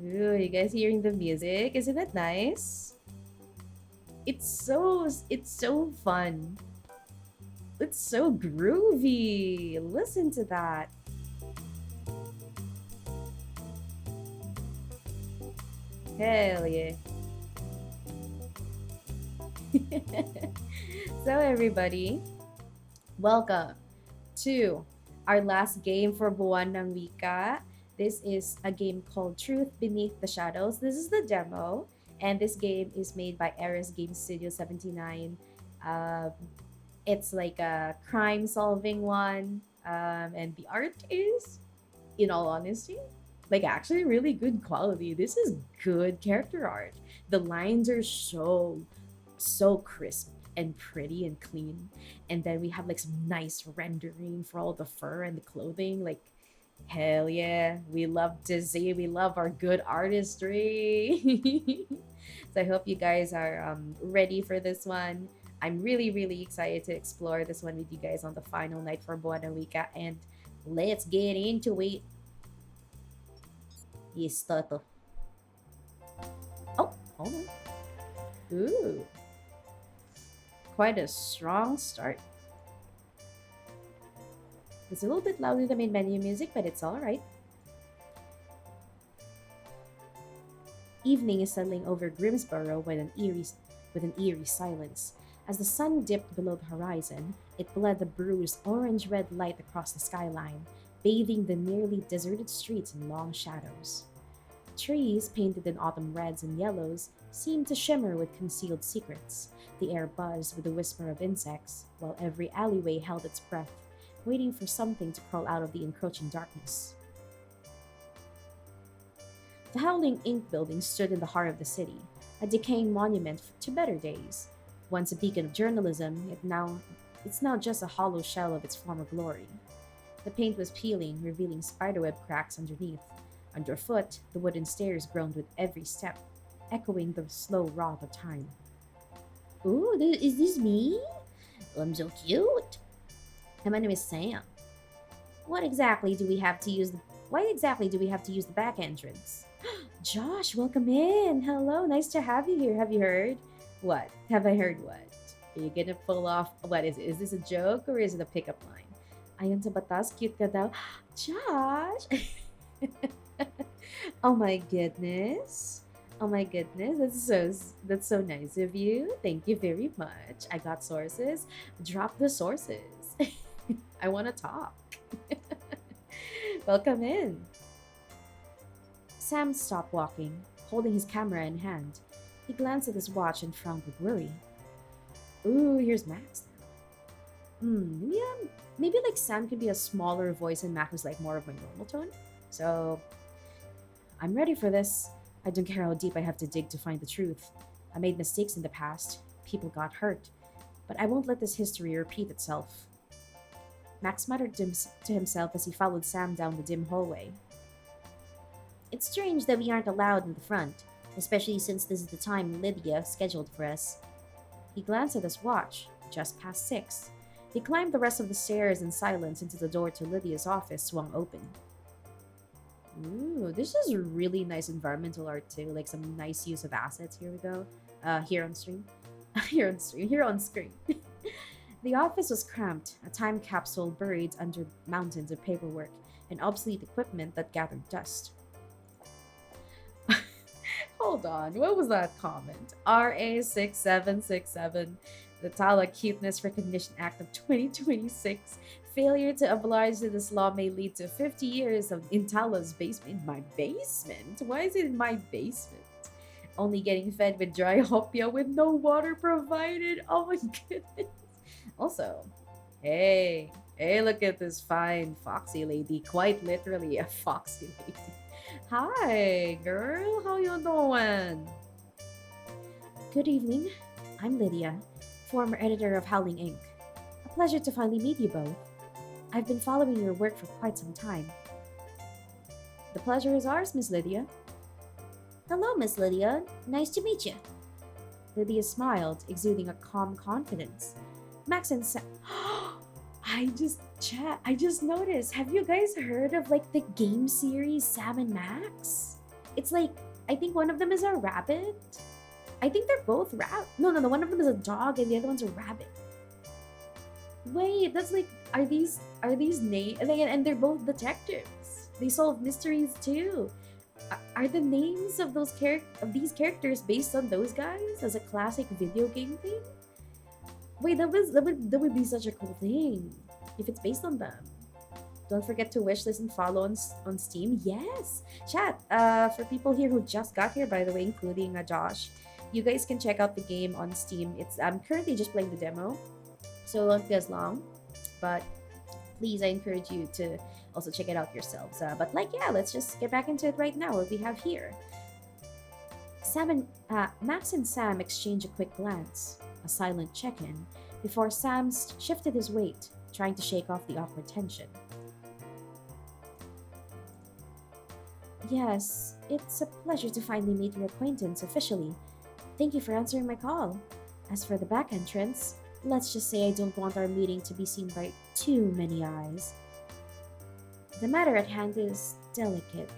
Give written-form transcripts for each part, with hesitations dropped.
Ooh, you guys hearing the music? Isn't it nice? It's so fun. It's so groovy. Listen to that. Hell yeah. So everybody, welcome to our last game for Buwan ng Wika. This is a game called Truth Beneath the Shadows. This is the demo, and this game is made by Eros Game Studio 79. Um, it's like a crime solving one, and the art is, in all honesty, like actually really good quality. This is good character art. The lines are so crisp and pretty and clean. And then we have like some nice rendering for all the fur and the clothing. Like, hell yeah, we love to see. We love our good artistry. So I hope you guys are ready for this one. I'm really excited to explore this one with you guys on the final night for Buena Wika. And let's get into it. Yes, Toto. Oh, hold on. Ooh, quite a strong start. It's a little bit louder than main menu music, but it's alright. Evening is settling over Grimsborough with an eerie silence. As the sun dipped below the horizon, it bled the bruised orange-red light across the skyline, bathing the nearly deserted streets in long shadows. Trees, painted in autumn reds and yellows, seemed to shimmer with concealed secrets. The air buzzed with the whisper of insects, while every alleyway held its breath, waiting for something to crawl out of the encroaching darkness. The Howling Ink building stood in the heart of the city, a decaying monument to better days. Once a beacon of journalism, it's now just a hollow shell of its former glory. The paint was peeling, revealing spiderweb cracks underneath. Underfoot, the wooden stairs groaned with every step, echoing the slow rot of time. Ooh, is this me? I'm so cute. And my name is Sam. What exactly do we have to use? Why exactly do we have to use the back entrance? Josh, welcome in. Hello, nice to have you here. Have you heard? What? Have I heard what? Are you gonna pull off? What is it? Is this a joke or is it a pickup line? Ayon sa batas, cute ka daw. Josh! Oh my goodness. Oh my goodness. That's so nice of you. Thank you very much. I got sources. Drop the sources. I want to talk. Welcome in. Sam stopped walking, holding his camera in hand. He glanced at his watch and frowned with worry. Ooh, here's Max. Maybe like Sam could be a smaller voice and Max is like more of my normal tone. So I'm ready for this. I don't care how deep I have to dig to find the truth. I made mistakes in the past. People got hurt. But I won't let this history repeat itself. Max muttered to himself as he followed Sam down the dim hallway. It's strange that we aren't allowed in the front, especially since this is the time Lydia scheduled for us. He glanced at his watch, just past 6. He climbed the rest of the stairs in silence until the door to Lydia's office swung open. Ooh, this is really nice environmental art too, like some nice use of assets. Here we go. Here on stream. Here on screen. The office was cramped, a time capsule buried under mountains of paperwork and obsolete equipment that gathered dust. Hold on, what was that comment? RA6767, the Tala Cuteness Recognition Act of 2026. Failure to oblige to this law may lead to 50 years of in Tala's basement. In my basement? Why is it in my basement? Only getting fed with dry hopia with no water provided. Oh my goodness. Also, hey, look at this fine foxy lady. Quite literally a foxy lady. Hi, girl. How you doing? Good evening. I'm Lydia, former editor of Howling Ink. A pleasure to finally meet you both. I've been following your work for quite some time. The pleasure is ours, Miss Lydia. Hello, Miss Lydia. Nice to meet you. Lydia smiled, exuding a calm confidence. Max and Sam. I just noticed. Have you guys heard of like the game series Sam and Max? It's like, I think one of them is a rabbit. I think they're both No, no, no. One of them is a dog and the other one's a rabbit. Wait, that's like, are these names? And they're both detectives. They solve mysteries too. Are the names of these characters based on those guys as a classic video game thing? Wait, that would be such a cool thing if it's based on them. Don't forget to wishlist and follow on Steam. Yes, chat. For people here who just got here, by the way, including Josh, you guys can check out the game on Steam. I'm currently just playing the demo, so it won't be as long. But please, I encourage you to also check it out yourselves. But like, yeah, let's just get back into it right now. What we have here. Max and Sam exchange a quick glance, a silent check-in, before Sam shifted his weight, trying to shake off the awkward tension. Yes, it's a pleasure to finally meet your acquaintance officially. Thank you for answering my call. As for the back entrance, let's just say I don't want our meeting to be seen by too many eyes. The matter at hand is delicate,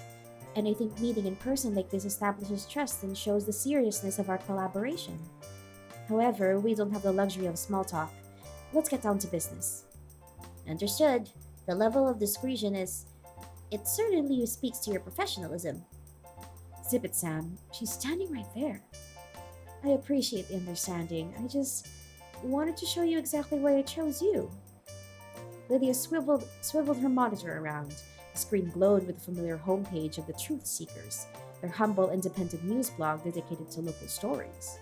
and I think meeting in person like this establishes trust and shows the seriousness of our collaboration. However, we don't have the luxury of small talk. Let's get down to business. Understood. The level of discretion is. It certainly speaks to your professionalism. Zip it, Sam. She's standing right there. I appreciate the understanding. I just wanted to show you exactly why I chose you. Lydia swiveled her monitor around. The screen glowed with the familiar homepage of the Truth Seekers, their humble independent news blog dedicated to local stories.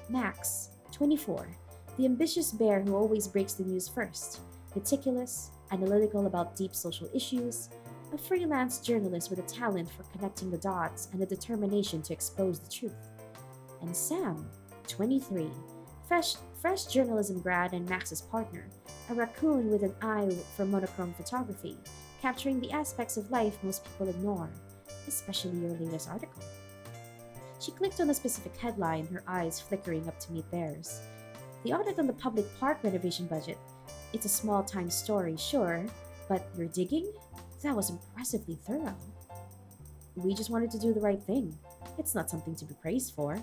Max, 24, the ambitious bear who always breaks the news first, meticulous, analytical about deep social issues, a freelance journalist with a talent for connecting the dots and a determination to expose the truth. And Sam, 23, fresh journalism grad and Max's partner, a raccoon with an eye for monochrome photography, capturing the aspects of life most people ignore, especially your latest article. She clicked on a specific headline, her eyes flickering up to meet theirs. The audit on the public park renovation budget. It's a small-time story, sure, but your digging? That was impressively thorough. We just wanted to do the right thing. It's not something to be praised for.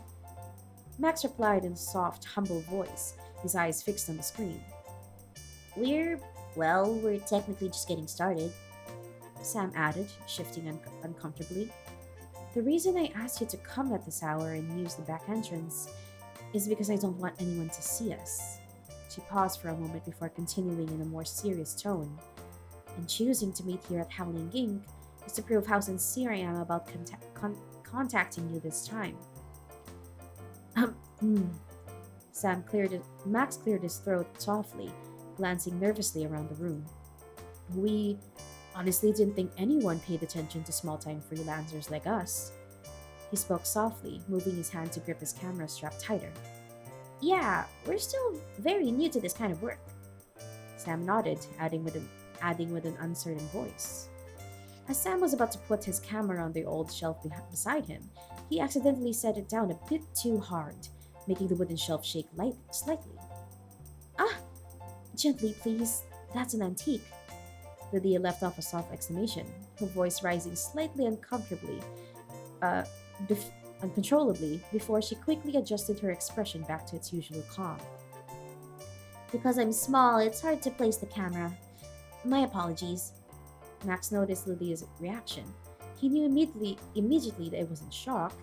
Max replied in a soft, humble voice, his eyes fixed on the screen. We're technically just getting started, Sam added, shifting uncomfortably. The reason I asked you to come at this hour and use the back entrance is because I don't want anyone to see us. She paused for a moment before continuing in a more serious tone. And choosing to meet here at Howling Gink is to prove how sincere I am about contacting you this time. Max cleared his throat softly, glancing nervously around the room. We honestly didn't think anyone paid attention to small-time freelancers like us. He spoke softly, moving his hand to grip his camera strap tighter. Yeah, we're still very new to this kind of work. Sam nodded, adding with an uncertain voice. As Sam was about to put his camera on the old shelf beside him, he accidentally set it down a bit too hard, making the wooden shelf shake slightly. Ah! Gently, please. That's an antique. Lydia left off a soft exclamation, her voice rising slightly uh, uncontrollably, before she quickly adjusted her expression back to its usual calm. Because I'm small, it's hard to place the camera. My apologies. Max noticed Lydia's reaction. He knew immediately that it wasn't shock,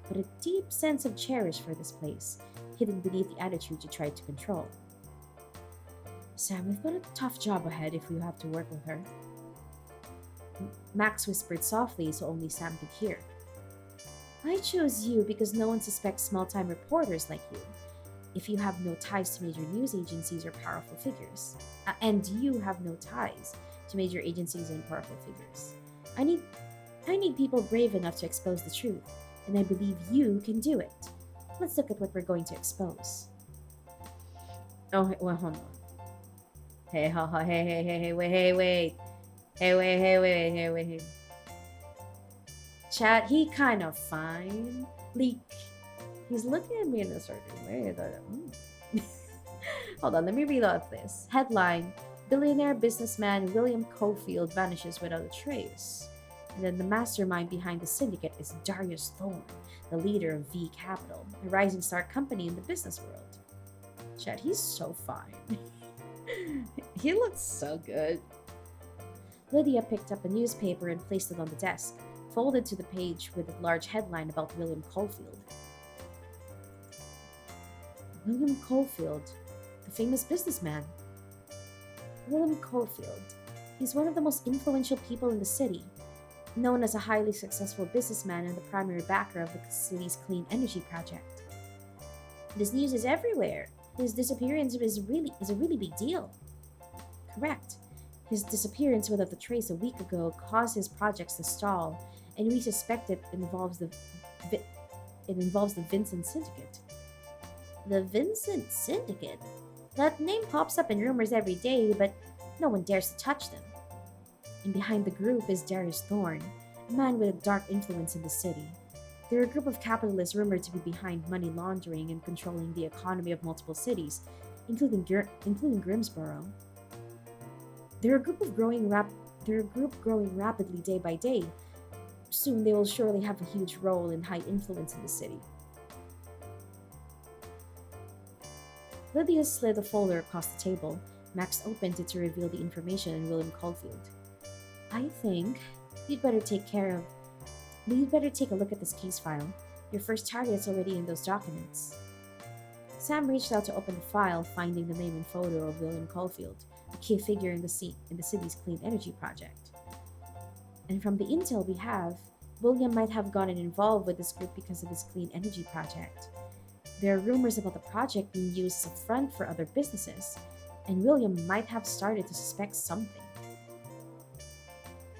but a deep sense of cherish for this place, hidden beneath the attitude she tried to control. Sam, we've got a tough job ahead if we have to work with her. Max whispered softly so only Sam could hear. I chose you because no one suspects small-time reporters like you. If you have no ties to major news agencies or powerful figures. And you have no ties to major agencies and powerful figures. I need people brave enough to expose the truth, and I believe you can do it. Let's look at what we're going to expose. Oh, well, hold on. Hey, wait. Hey. Chat, he kind of fine. Leak. He's looking at me in a certain way. Hold on, let me read off this. Headline: Billionaire businessman William Cofield vanishes without a trace. And then the mastermind behind the syndicate is Darius Thorne, the leader of V Capital, a rising star company in the business world. Chad, he's so fine. He looks so good. Lydia picked up a newspaper and placed it on the desk, folded to the page with a large headline about William Caulfield. William Caulfield, the famous businessman. William Caulfield. He's one of the most influential people in the city, known as a highly successful businessman and the primary backer of the city's clean energy project. This news is everywhere. His disappearance is a really big deal. Correct. His disappearance without a trace a week ago caused his projects to stall, and we suspect Vi- it involves the Vincent Syndicate. The Vincent Syndicate? That name pops up in rumors every day, but no one dares to touch them. And behind the group is Darius Thorne, a man with a dark influence in the city. They're a group of capitalists rumored to be behind money laundering and controlling the economy of multiple cities, including Grimsboro. They're a group growing rapidly day by day. Soon they will surely have a huge role and high influence in the city. Lydia slid a folder across the table. Max opened it to reveal the information on William Caulfield. I think you'd better you'd better take a look at this case file. Your first target is already in those documents. Sam reached out to open the file, finding the name and photo of William Caulfield, a key figure in the city's clean energy project. And from the intel we have, William might have gotten involved with this group because of his clean energy project. There are rumors about the project being used as a front for other businesses, and William might have started to suspect something.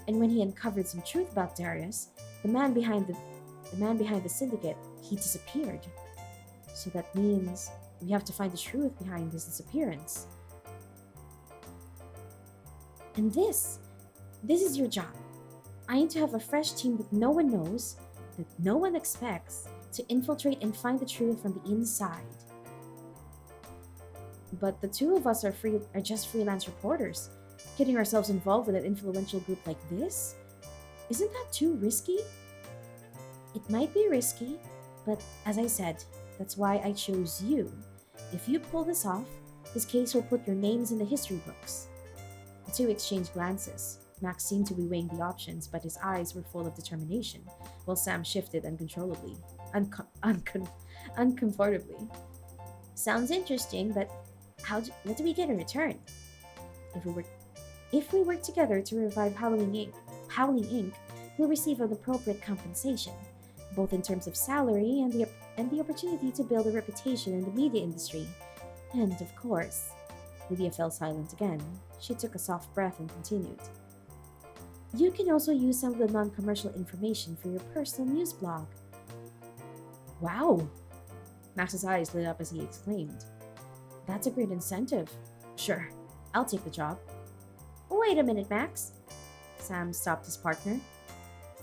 And when he uncovered some truth about Darius, the man behind the syndicate, he disappeared. So that means we have to find the truth behind his disappearance. And this is your job. I need to have a fresh team that no one knows, that no one expects, to infiltrate and find the truth from the inside. But the two of us are just freelance reporters. Getting ourselves involved with an influential group like this? Isn't that too risky? It might be risky, but as I said, that's why I chose you. If you pull this off, this case will put your names in the history books. The two exchanged glances. Max seemed to be weighing the options, but his eyes were full of determination, while Sam shifted uncontrollably, uncomfortably. Sounds interesting, but what do we get in return? If we work, if we work together to revive Howling Inc., we'll receive an appropriate compensation, both in terms of salary and the opportunity to build a reputation in the media industry. And of course, Lydia fell silent again. She took a soft breath and continued. You can also use some of the non-commercial information for your personal news blog. Wow! Max's eyes lit up as he exclaimed. That's a great incentive. Sure, I'll take the job. Wait a minute, Max. Sam stopped his partner.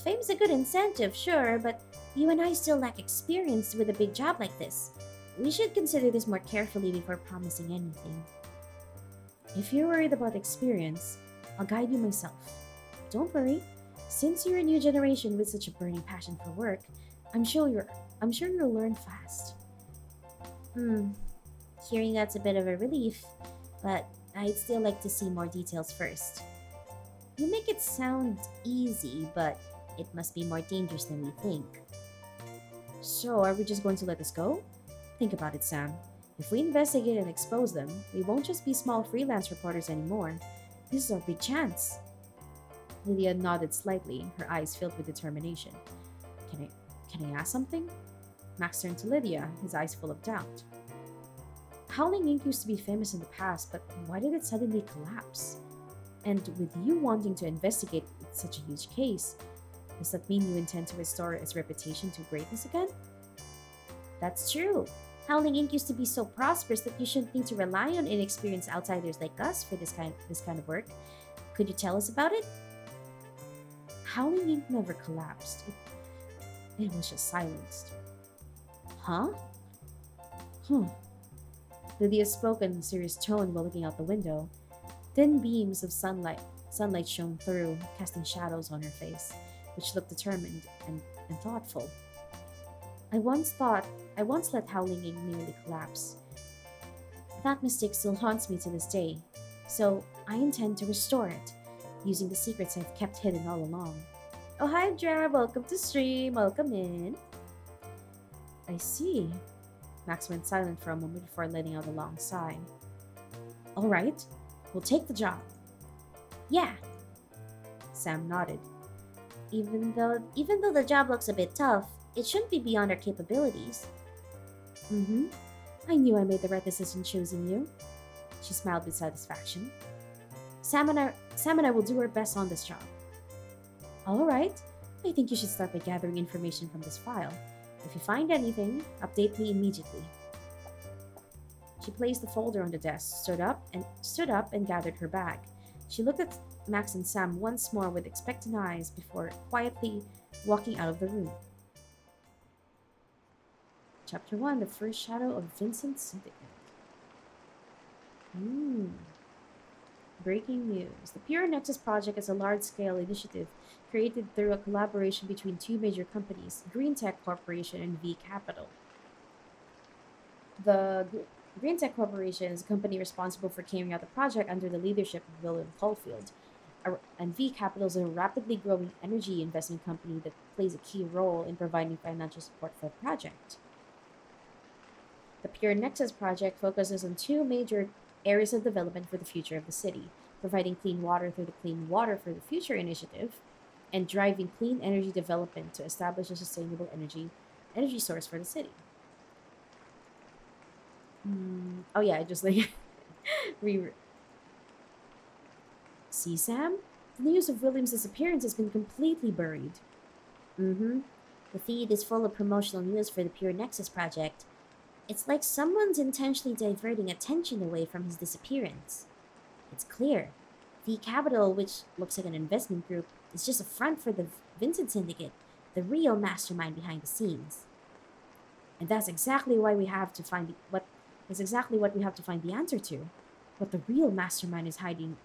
Fame's a good incentive, sure, but you and I still lack experience with a big job like this. We should consider this more carefully before promising anything. If you're worried about experience, I'll guide you myself. Don't worry. Since you're a new generation with such a burning passion for work, I'm sure you'll learn fast. Hearing that's a bit of a relief, but I'd still like to see more details first. You make it sound easy, but it must be more dangerous than we think. So, are we just going to let this go? Think about it, Sam. If we investigate and expose them, we won't just be small freelance reporters anymore. This is our big chance. Lydia nodded slightly, her eyes filled with determination. Can I ask something? Max turned to Lydia, his eyes full of doubt. Howling Inc. used to be famous in the past, but why did it suddenly collapse? And with you wanting to investigate such a huge case, does that mean you intend to restore its reputation to greatness again? That's true. Howling Inc. used to be so prosperous that you shouldn't need to rely on inexperienced outsiders like us for this kind of work. Could you tell us about it? Howling Inc. never collapsed. It was just silenced. Huh? Lydia spoke in a serious tone while looking out the window. Thin beams of sunlight shone through, casting shadows on her face. which looked determined and thoughtful. I once let Howling Ink nearly collapse. That mistake still haunts me to this day, so I intend to restore it, using the secrets I've kept hidden all along. Oh, hi, Dra. Welcome to stream. Welcome in. I see. Max went silent for a moment before letting out a long sigh. All right, we'll take the job. Yeah, Sam nodded. Even though the job looks a bit tough, it shouldn't be beyond our capabilities. Mm-hmm. I knew I made the right decision choosing you. She smiled with satisfaction. Sam and I will do our best on this job. All right. I think you should start by gathering information from this file. If you find anything, update me immediately. She placed the folder on the desk, stood up and gathered her bag. She looked at Max and Sam once more with expectant eyes before quietly walking out of the room. Chapter 1: The First Shadow of Vincent's Syndicate. Hmm. Breaking news. The Pure Nexus project is a large-scale initiative created through a collaboration between two major companies, Green Tech Corporation and V Capital. The Green Tech Corporation is a company responsible for carrying out the project under the leadership of William Caulfield, and V Capital is a rapidly growing energy investment company that plays a key role in providing financial support for the project. The Pure Nexus project focuses on two major areas of development for the future of the city, providing clean water through the Clean Water for the Future initiative, and driving clean energy development to establish a sustainable energy source for the city. Oh yeah, I just like re see Sam. The news of William's disappearance has been completely buried. Mm-hmm. The feed is full of promotional news for the Pure Nexus project. It's like someone's intentionally diverting attention away from his disappearance. It's clear. The Capital, which looks like an investment group, is just a front for the Vincent Syndicate, the real mastermind behind the scenes. And that's exactly why we have to find the, what that's exactly what we have to find the answer to. What the real mastermind is hiding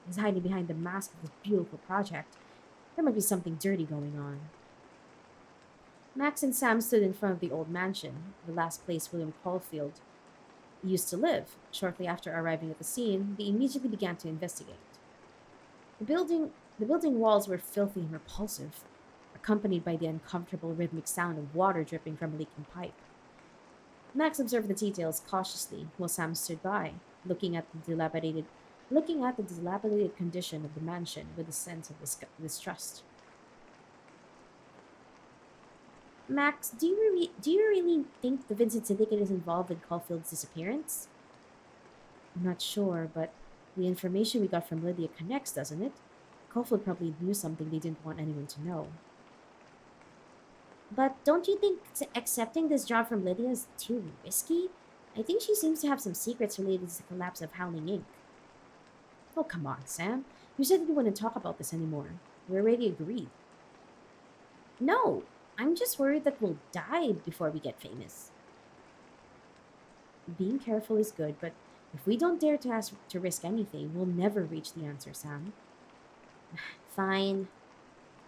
behind the mask of this beautiful project. There might be something dirty going on. Max and Sam stood in front of the old mansion, the last place William Caulfield used to live. Shortly after arriving at the scene, they immediately began to investigate. The building the building walls were filthy and repulsive, accompanied by the uncomfortable rhythmic sound of water dripping from a leaking pipe. Max observed the details cautiously, while Sam stood by, looking at the dilapidated condition of the mansion with a sense of distrust. Max, do you really think the Vincent Syndicate is involved in Caulfield's disappearance? I'm not sure, but the information we got from Lydia connects, doesn't it? Caulfield probably knew something they didn't want anyone to know. But don't you think accepting this job from Lydia is too risky? I think she seems to have some secrets related to the collapse of Howling Inc. Oh, come on, Sam. You said you wouldn't talk about this anymore. We already agreed. No, I'm just worried that we'll die before we get famous. Being careful is good, but if we don't dare to ask to risk anything, we'll never reach the answer, Sam. Fine.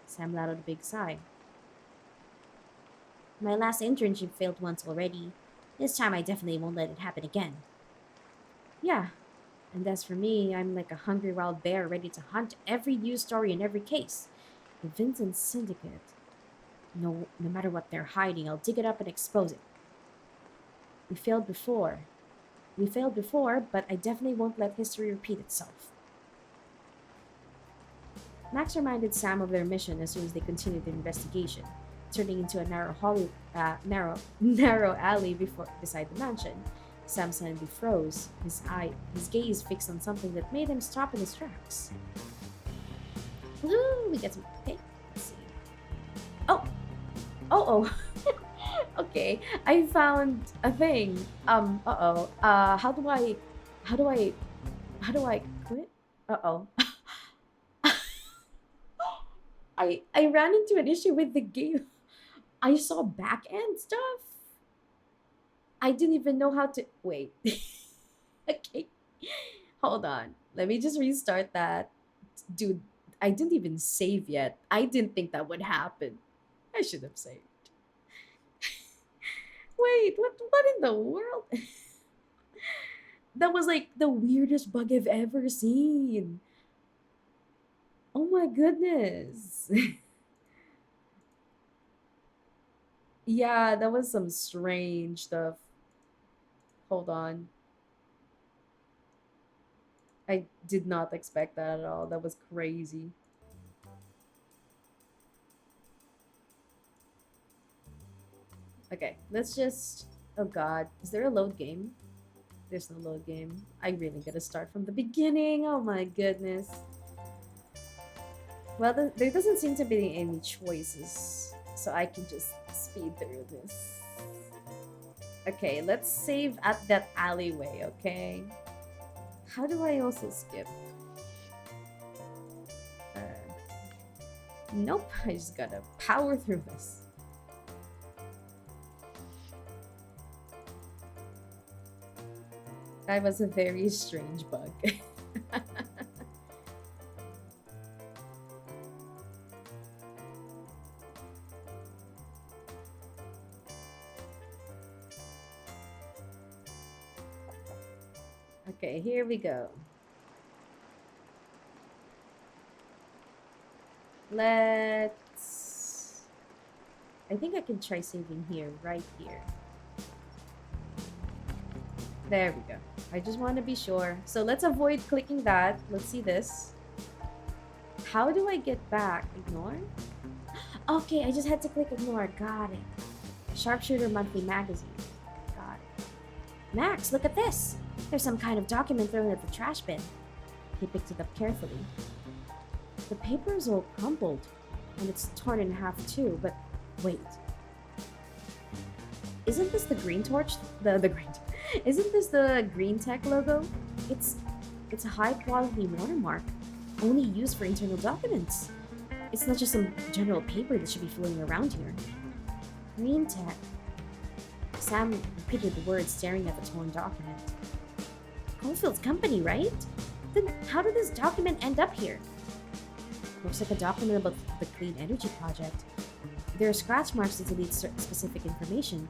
Sam let out a big sigh. My last internship failed once already. This time I definitely won't let it happen again. Yeah, and as for me, I'm like a hungry wild bear ready to hunt every news story in every case. The Vincent Syndicate. No matter what they're hiding, I'll dig it up and expose it. We failed before. We failed before, but I definitely won't let history repeat itself. Max reminded Sam of their mission as soon as they continued their investigation, turning into a narrow alley beside the mansion. Sam suddenly froze, his gaze fixed on something that made him stop in his tracks. Woohoo! We get some. Okay, let's see. Oh, oh. Okay, I found a thing. How do how do I, how do I quit? Uh oh. I ran into an issue with the game. I saw back end stuff. I didn't even know how to wait. Okay, hold on. Let me just restart that. Dude, I didn't even save yet. I didn't think that would happen. I should have saved. Wait, what in the world? That was like the weirdest bug I've ever seen. Oh my goodness. Yeah, that was some strange stuff. Hold on. I did not expect that at all. That was crazy. Okay, let's just. Oh god, is there a load game? There's no load game. I really gotta start from the beginning. Oh my goodness. Well, there doesn't seem to be any choices, so I can just speed through this. Okay, let's save at that alleyway, okay? How do I also skip? Uh, nope, I just gotta power through this. That was a very strange bug. Okay, here we go. Let's... I think I can try saving here, right here. There we go. I just want to be sure. So let's avoid clicking that. Let's see this. How do I get back? Ignore? Okay, I just had to click ignore. Got it. Sharpshooter Monthly Magazine. Got it. Max, look at this. There's some kind of document thrown at the trash bin. He picked it up carefully. The paper is all crumpled, and it's torn in half too, but wait. Isn't this the green torch? The green... Isn't this the green tech logo? It's a high-quality watermark, only used for internal documents. It's not just some general paper that should be floating around here. Green tech. Sam repeated the words, staring at the torn document. Coalfield's company, right? Then how did this document end up here? Looks like a document about the Clean Energy Project. There are scratch marks that delete specific information.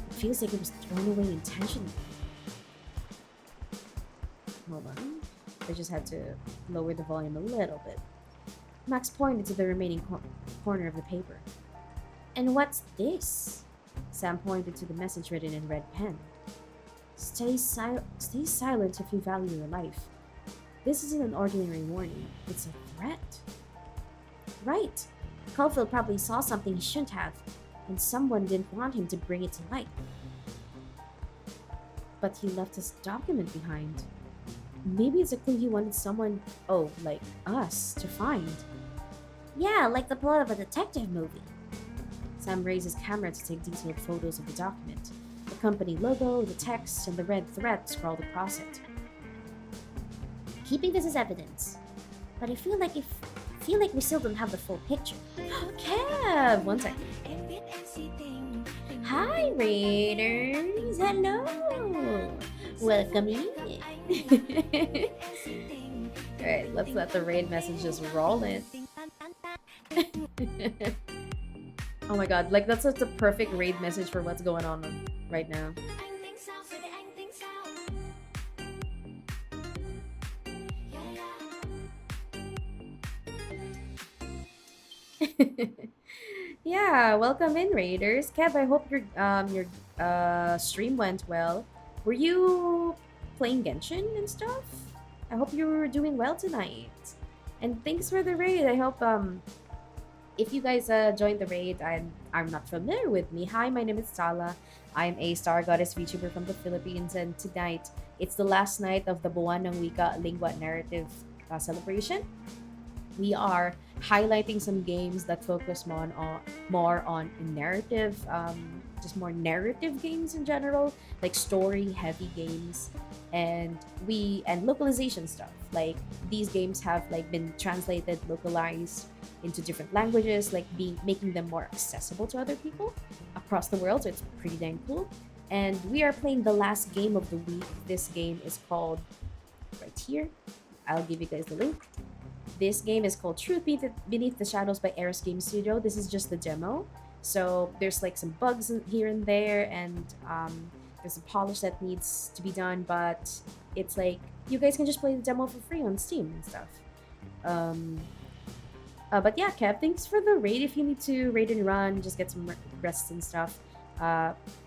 It feels like it was thrown away intentionally. Hold on. I just had to lower the volume a little bit. Max pointed to the remaining corner of the paper. And what's this? Sam pointed to the message written in red pen. Stay silent if you value your life. This isn't an ordinary warning. It's a threat. Right. Caulfield probably saw something he shouldn't have, and someone didn't want him to bring it to light. But he left this document behind. Maybe it's a clue he wanted someone, like us, to find. Yeah, like the plot of a detective movie. Sam raised his camera to take detailed photos of the document. The company logo, the text, and the red thread scrawled across it. Keeping this as evidence. But I feel like we still don't have the full picture. Kev! One second. Hi, Raiders! Hello! Welcome in! Alright, let's let the raid messages roll in. Oh my god, like that's such a perfect raid message for what's going on right now. Yeah, welcome in, Raiders. Kev, I hope your stream went well. Were you playing Genshin and stuff? I hope you were doing well tonight. And thanks for the raid. I hope if you guys joined the raid and are not familiar with me, hi, my name is Sala. I'm a Star Goddess VTuber from the Philippines, and tonight it's the last night of the Buwan ng Wika Lingua Narrative celebration. We are highlighting some games that focus more on narrative, just more narrative games in general, like story-heavy games, and localization stuff. Like these games have like been translated, localized into different languages, like making them more accessible to other people across the world. So it's pretty dang cool. And we are playing the last game of the week. This game is called right here. I'll give you guys the link. this game is called Truth Beneath the Shadows by Eros Game Studio. This is just the demo. So there's like some bugs here and there, and there's a polish that needs to be done, but it's like you guys can just play the demo for free on Steam and stuff. Um, but yeah, Kev, thanks for the raid. If you need to raid and run, just get some rest and stuff,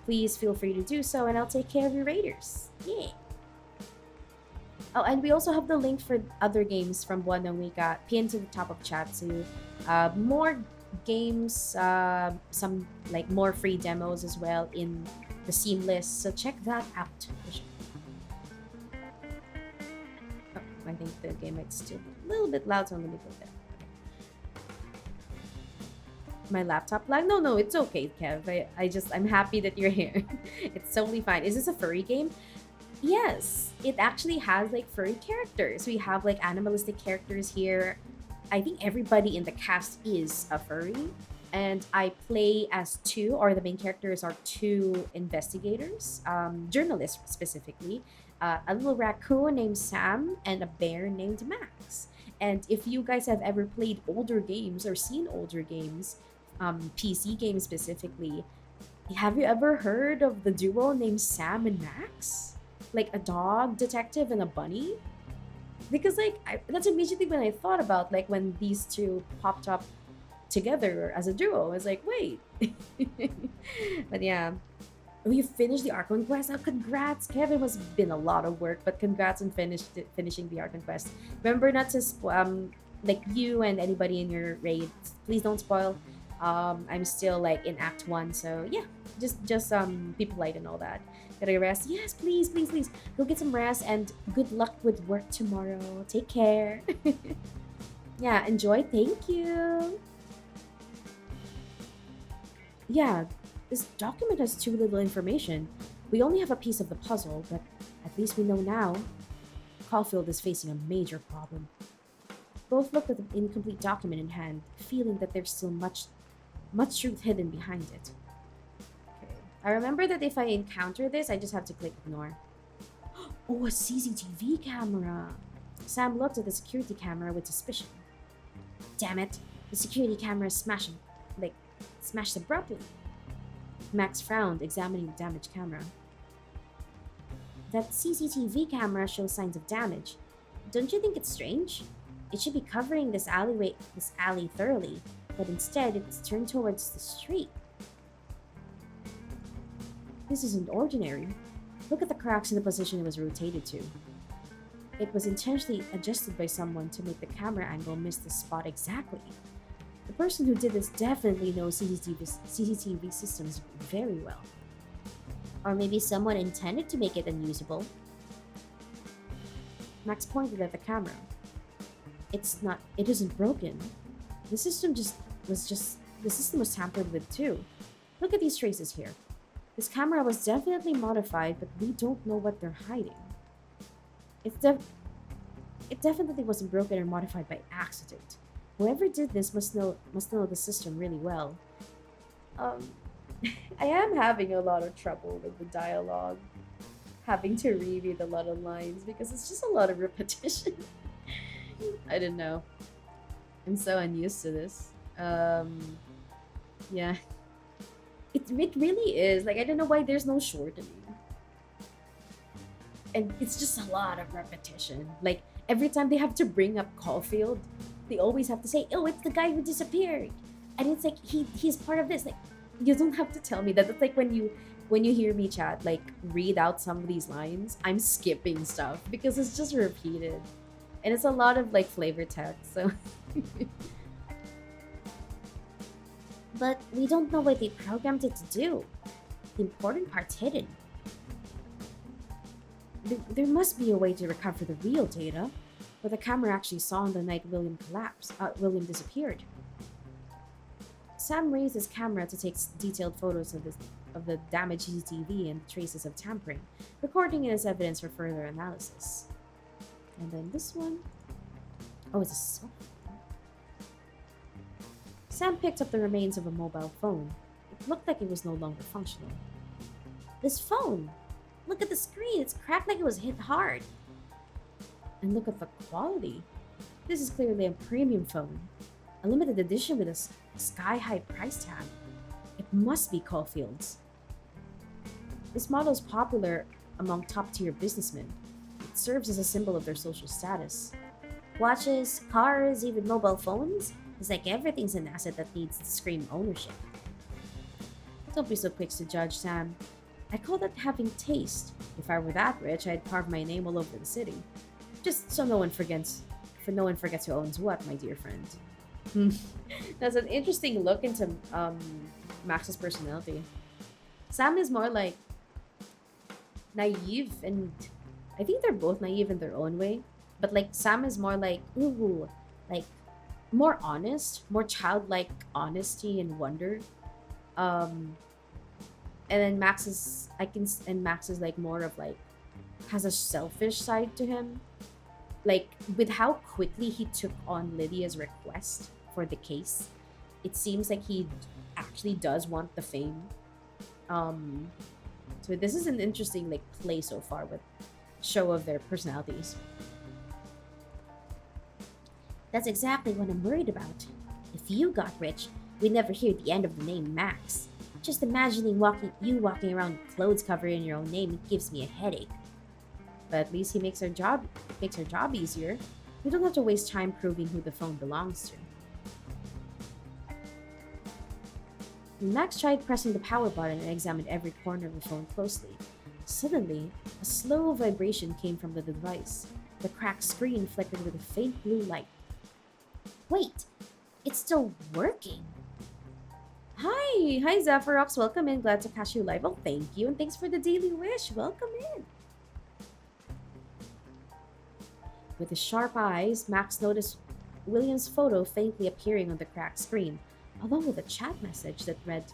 please feel free to do so, and I'll take care of your raiders. Yeah. Oh, and we also have the link for other games from Buwan Wika pinned to the top of chat too. More games, some like more free demos as well in the Steam list, so check that out. Oh, I think the game might still be a little bit loud, so I'm gonna go there. My laptop lag? No, it's okay, Kev. I'm happy that you're here. It's totally fine. Is this a furry game? Yes, it actually has like furry characters. We have like animalistic characters here. I think everybody in the cast is a furry. And I play as two, or the main characters are two investigators, journalists specifically. A little raccoon named Sam and a bear named Max. And if you guys have ever played older games or seen older games, PC games specifically, have you ever heard of the duo named Sam and Max? Like a dog detective and a bunny? Because like that's immediately when I thought about like when these two popped up together as a duo. I was like, wait. But yeah. You finished the Archon quest? Oh, congrats, Kevin. It has been a lot of work, but congrats on finishing the Archon quest. Remember not to like you and anybody in your raid. Please don't spoil. I'm still like in Act 1, so yeah, just be polite and all that. Gotta rest. Yes, please. Go get some rest and good luck with work tomorrow. Take care. Yeah, enjoy. Thank you. Yeah, this document has too little information. We only have a piece of the puzzle, but at least we know now. Caulfield is facing a major problem. Both looked at the incomplete document in hand, feeling that there's still much truth hidden behind it. Okay. I remember that if I encounter this, I just have to click ignore. Oh, a CCTV camera! Sam looked at the security camera with suspicion. Damn it! The security camera is smashed abruptly. Max frowned, examining the damaged camera. That CCTV camera shows signs of damage. Don't you think it's strange? It should be covering this alley thoroughly, but instead it's turned towards the street. This isn't ordinary. Look at the cracks in the position it was rotated to. It was intentionally adjusted by someone to make the camera angle miss the spot exactly. The person who did this definitely knows CCTV systems very well. Or maybe someone intended to make it unusable. Max pointed at the camera. It isn't broken. The system was tampered with too. Look at these traces here. This camera was definitely modified, but we don't know what they're hiding. It definitely wasn't broken or modified by accident. Whoever did this must know the system really well. I am having a lot of trouble with the dialogue. Having to reread a lot of lines because it's just a lot of repetition. I don't know. I'm so unused to this. Yeah. It really is. Like, I don't know why there's no shortening. And it's just a lot of repetition. Like, every time they have to bring up Caulfield, they always have to say, oh, it's the guy who disappeared. And it's like, he's part of this. Like, you don't have to tell me that. It's like when you hear me chat, like, read out some of these lines, I'm skipping stuff because it's just repeated. And it's a lot of, like, flavor text, so... But we don't know what they programmed it to do. The important part's hidden. There must be a way to recover the real data, what the camera actually saw on the night William disappeared. Sam raised his camera to take detailed photos of the damaged CCTV and traces of tampering, recording it as evidence for further analysis. And then this one. Oh, it's a cell phone. Sam picked up the remains of a mobile phone. It looked like it was no longer functional. This phone! Look at the screen! It's cracked like it was hit hard. And look at the quality. This is clearly a premium phone, a limited edition with a sky-high price tag. It must be Caulfield's. This model is popular among top-tier businessmen. It serves as a symbol of their social status. Watches, cars, even mobile phones? It's like everything's an asset that needs to scream ownership. Don't be so quick to judge, Sam. I call that having taste. If I were that rich, I'd carve my name all over the city. Just so no one forgets who owns what, my dear friend. Hmm. That's an interesting look into Max's personality. Sam is more like naive, and I think they're both naive in their own way. But like Sam is more like ooh, like more honest, more childlike honesty and wonder. Um, and then Max is like more of like has a selfish side to him. Like with how quickly he took on Lydia's request for the case, it seems like he actually does want the fame. Um, so this is an interesting like play so far with show of their personalities. That's exactly what I'm worried about. If you got rich, we'd never hear the end of the name Max. Just imagining walking around with clothes covered in your own name it gives me a headache. But at least he makes our job easier. We don't have to waste time proving who the phone belongs to. Max tried pressing the power button and examined every corner of the phone closely. Suddenly, a slow vibration came from the device. The cracked screen flickered with a faint blue light. Wait, it's still working. Hi, Zephyrox. Welcome in. Glad to catch you live. Oh, thank you, and thanks for the daily wish. Welcome in. With his sharp eyes, Max noticed William's photo faintly appearing on the cracked screen, along with a chat message that read,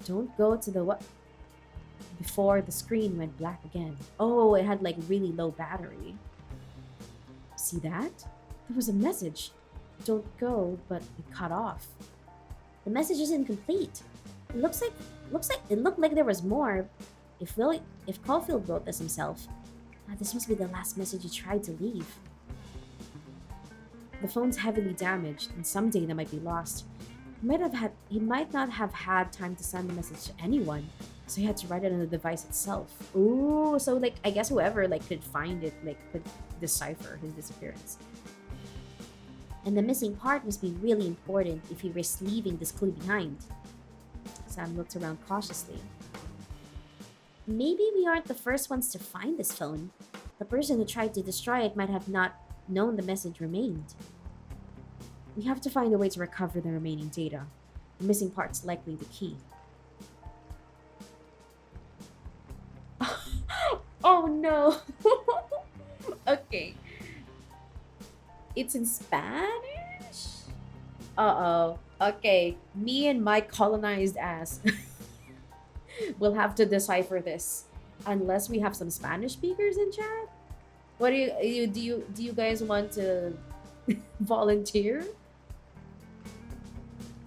"Don't go to the what?" Before the screen went black again. Oh, it had like really low battery. See that? There was a message. Don't go, but it cut off. The message is incomplete. It looked like there was more. If Caulfield wrote this himself, this must be the last message he tried to leave. The phone's heavily damaged, and some data might be lost. He might not have had time to send the message to anyone, so he had to write it on the device itself. Ooh, so like I guess whoever like could find it like could decipher his disappearance. And the missing part must be really important if he risks leaving this clue behind. Sam looked around cautiously. Maybe we aren't the first ones to find this phone. The person who tried to destroy it might have not known the message remained. We have to find a way to recover the remaining data. The missing part's likely the key. Oh no! Okay. It's in Spanish? Uh-oh. Okay, me and my colonized ass will have to decipher this. Unless we have some Spanish speakers in chat? What do you guys want to volunteer?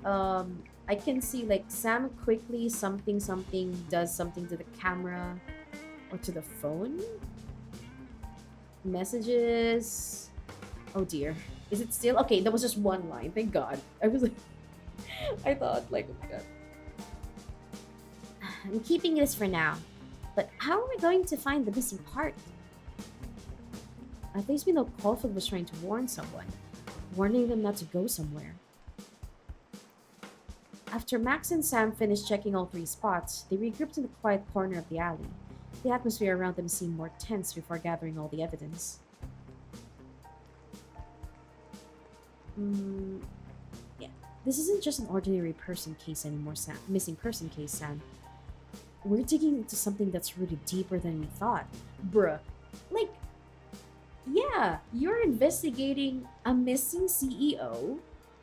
I can see like Sam quickly something does something to the camera or to the phone. Messages. Oh dear. Is it still okay? That was just one line. Thank God. I was like, I thought like, oh my God. I'm keeping this for now. But how are we going to find the missing part? At least we know Caulfield was trying to warn someone, warning them not to go somewhere. After Max and Sam finished checking all three spots, they regrouped in the quiet corner of the alley. The atmosphere around them seemed more tense before gathering all the evidence. Yeah. This isn't just an ordinary person case anymore, Sam. Missing person case, Sam. We're digging into something that's rooted deeper than we thought. Bruh. Like, yeah, you're investigating a missing CEO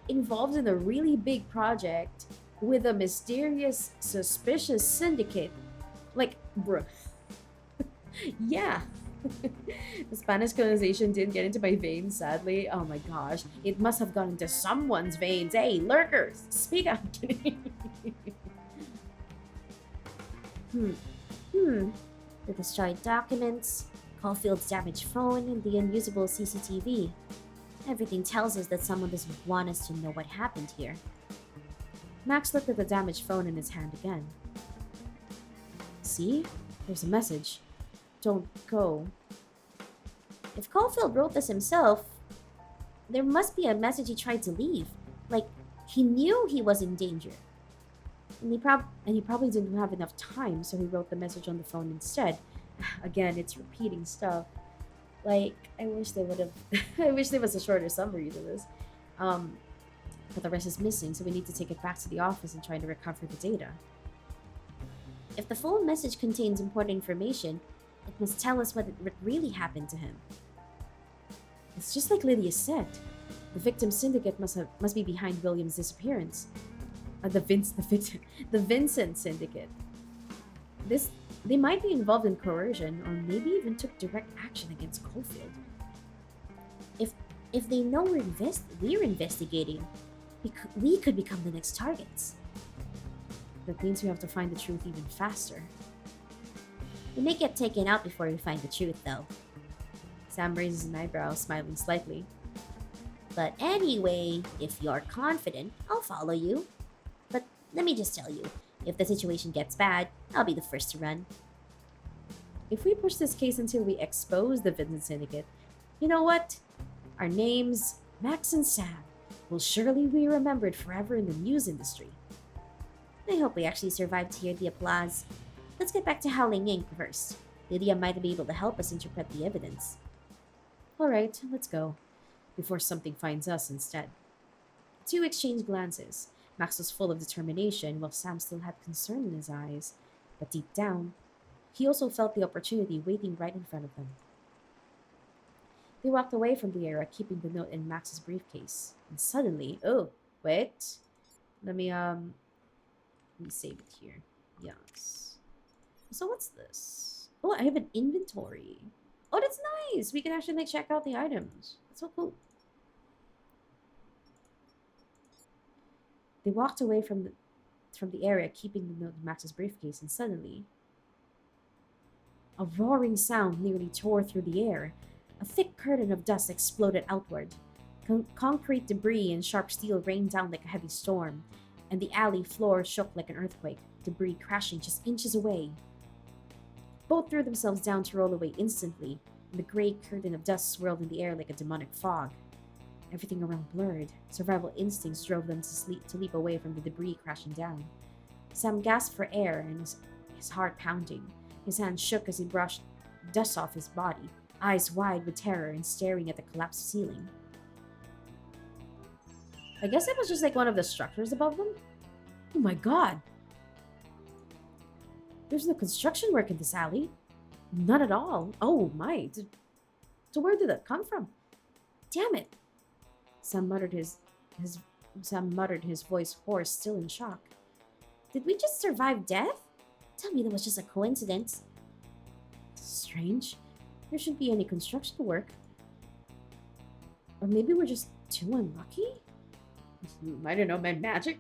involved in a really big project with a mysterious, suspicious syndicate. Like, bruh. Yeah. The Spanish colonization didn't get into my veins, sadly. Oh my gosh. It must have gone into someone's veins. Hey, lurkers! Speak out. The destroyed documents, Caulfield's damaged phone, and the unusable CCTV. Everything tells us that someone doesn't want us to know what happened here. Max looked at the damaged phone in his hand again. See? There's a message. Don't go. If Caulfield wrote this himself, there must be a message he tried to leave. Like, he knew he was in danger. And he probably didn't have enough time, so he wrote the message on the phone instead. Again, it's repeating stuff. Like, I wish they would have. I wish there was a shorter summary to this. Um, but the rest is missing, so we need to take it back to the office and try to recover the data. If the full message contains important information, it must tell us what really happened to him. It's just like Lydia said. The victim syndicate must be behind William's disappearance. The Vincent syndicate. This They might be involved in coercion, or maybe even took direct action against Caulfield. If if they know we're investigating, we could become the next targets. That means we have to find the truth even faster. We may get taken out before we find the truth, though. Sam raises an eyebrow, smiling slightly. But anyway, if you're confident, I'll follow you. But let me just tell you, if the situation gets bad, I'll be the first to run. If we push this case until we expose the Vincent syndicate, you know what? Our names, Max and Sam, will surely be remembered forever in the news industry. I hope we actually survive to hear the applause. Let's get back to Howling Ink first. Lydia might be able to help us interpret the evidence. All right, let's go. Before something finds us instead. The two exchanged glances. Max was full of determination, while Sam still had concern in his eyes. But deep down, he also felt the opportunity waiting right in front of them. They walked away from the area, keeping the note in Max's briefcase. And suddenly, oh, wait. Let me save it here. Yes. So what's this? Oh, I have an inventory. Oh, that's nice. We can actually check out the items. That's so cool. They walked away from the area, keeping the note in Max's briefcase, and suddenly, a roaring sound nearly tore through the air. A thick curtain of dust exploded outward. Concrete debris and sharp steel rained down like a heavy storm, and the alley floor shook like an earthquake, debris crashing just inches away. Both threw themselves down to roll away instantly, and the gray curtain of dust swirled in the air like a demonic fog. Everything around blurred. Survival instincts drove them to leap away from the debris crashing down. Sam gasped for air, and his heart pounding. His hand shook as he brushed dust off his body, eyes wide with terror and staring at the collapsed ceiling. I guess it was just one of the structures above them. Oh my god! There's no construction work in this alley. None at all. Oh my. So where did that come from? Damn it! Sam muttered his voice hoarse, still in shock. Did we just survive death? Tell me that was just a coincidence. Strange. There shouldn't be any construction work. Or maybe we're just too unlucky? I don't know, man. Magic?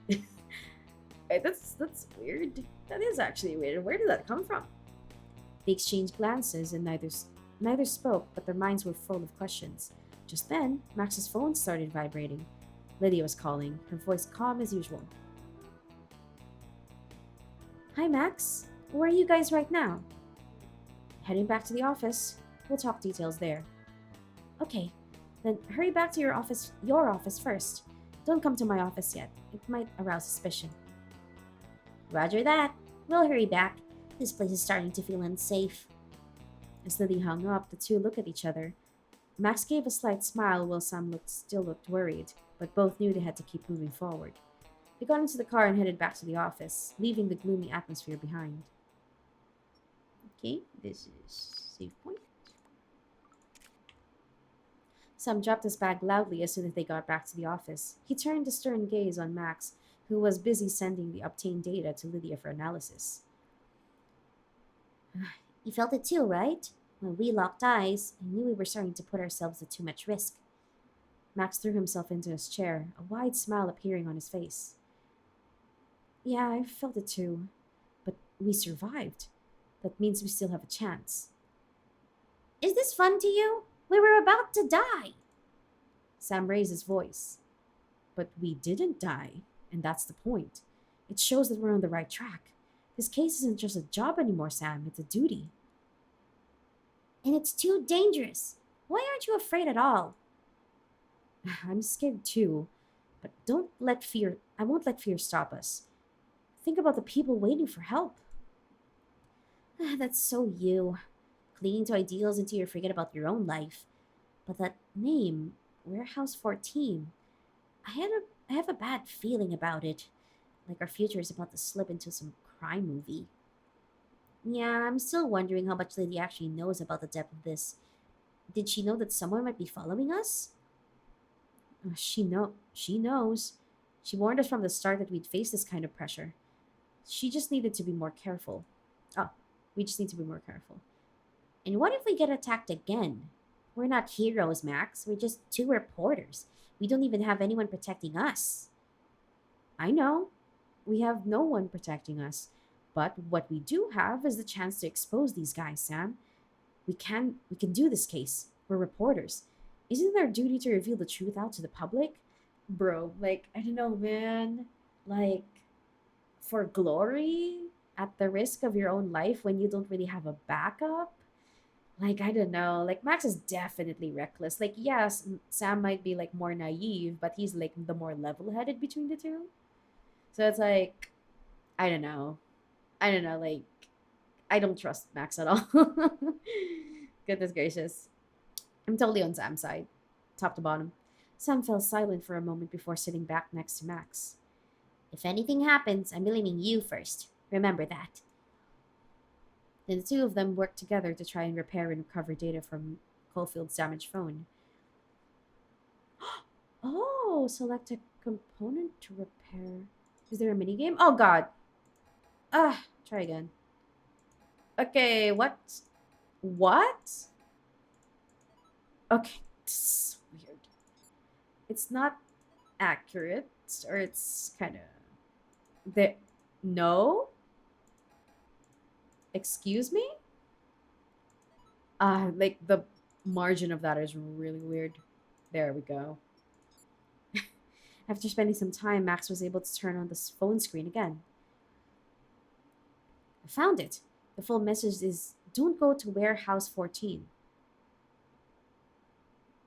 That's weird. That is actually weird. Where did that come from? They exchanged glances and neither spoke, but their minds were full of questions. Just then, Max's phone started vibrating. Lydia was calling, her voice calm as usual. Hi, Max. Where are you guys right now? Heading back to the office. We'll talk details there. Okay, then hurry back to your office first. Don't come to my office yet. It might arouse suspicion. Roger that. We'll hurry back. This place is starting to feel unsafe. As Lily hung up, the two looked at each other. Max gave a slight smile while Sam still looked worried, but both knew they had to keep moving forward. They got into the car and headed back to the office, leaving the gloomy atmosphere behind. Okay, this is save point. Sam dropped his bag loudly as soon as they got back to the office. He turned a stern gaze on Max, who was busy sending the obtained data to Lydia for analysis. You felt it too, right? When we locked eyes, I knew we were starting to put ourselves at too much risk. Max threw himself into his chair, a wide smile appearing on his face. Yeah, I felt it too. But we survived. That means we still have a chance. Is this fun to you? We were about to die. Sam raised his voice. But we didn't die, and that's the point. It shows that we're on the right track. This case isn't just a job anymore, Sam, it's a duty. And it's too dangerous. Why aren't you afraid at all? I'm scared too, but don't let fear I won't let fear stop us. Think about the people waiting for help. That's so you. Clinging to ideals until you forget about your own life. But that name, Warehouse 14, I have a bad feeling about it. Like our future is about to slip into some crime movie. Yeah, I'm still wondering how much Lady actually knows about the depth of this. Did she know that someone might be following us? She knows. She warned us from the start that we'd face this kind of pressure. She just needed to be more careful. Oh, we just need to be more careful. And what if we get attacked again? We're not heroes, Max. We're just two reporters. We don't even have anyone protecting us. I know. We have no one protecting us. But what we do have is the chance to expose these guys, Sam. We can do this case. We're reporters. Isn't it our duty to reveal the truth out to the public? Bro, like, I don't know, man. Like, for glory at the risk of your own life when you don't really have a backup? Like, I don't know. Like, Max is definitely reckless. Like, yes, Sam might be like more naive, but he's like the more level-headed between the two. So it's like, I don't know. I don't know. Like, I don't trust Max at all. Goodness gracious. I'm totally on Sam's side, top to bottom. Sam fell silent for a moment before sitting back next to Max. If anything happens, I'm blaming you first. Remember that. Then the two of them worked together to try and repair and recover data from Caulfield's damaged phone. Oh, select a component to repair. Is there a minigame? Oh god. Try again. Okay, what? What? Okay, this is weird. It's not accurate, or it's kind of the no. Excuse me. Like the margin of that is really weird. There we go. After spending some time, Max was able to turn on the phone screen again. I found it. The full message is don't go to warehouse 14.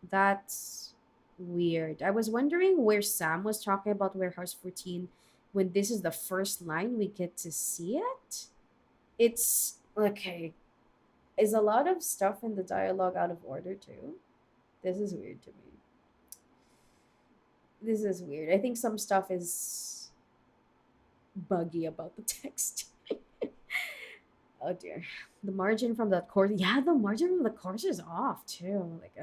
That's weird. I was wondering where Sam was talking about warehouse 14 when this is the first line we get to see it. It's okay. Is a lot of stuff in the dialogue out of order too? This is weird to me. This is weird. I think some stuff is buggy about the text. Oh dear. The margin from the course, yeah, the margin from the course is off too. Like,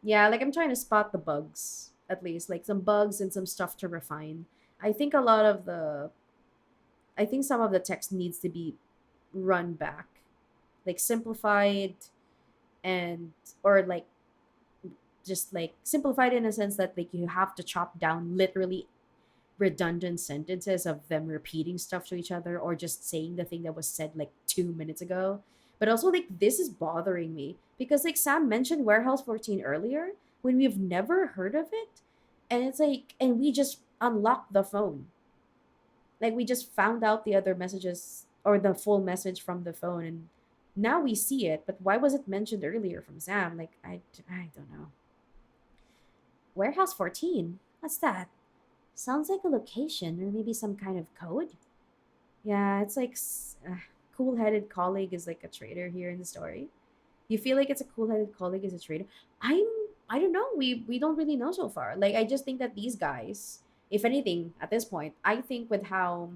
yeah, like I'm trying to spot the bugs at least, like some bugs and some stuff to refine. I think a lot of the, I think some of the text needs to be run back, like simplified and or like just like simplified in a sense that like you have to chop down literally redundant sentences of them repeating stuff to each other or just saying the thing that was said like 2 minutes ago. But also like this is bothering me because like Sam mentioned Warehouse 14 earlier when we've never heard of it. And it's like and we just unlocked the phone. Like we just found out the other messages or the full message from the phone and now we see it, but why was it mentioned earlier from Sam? Like I don't know. Warehouse 14? What's that? Sounds like a location or maybe some kind of code. Yeah, it's like cool-headed colleague is like a traitor here in the story. You feel like it's a cool-headed colleague is a traitor. I'm I don't know. We don't really know so far. Like I just think that these guys, if anything, at this point, I think with how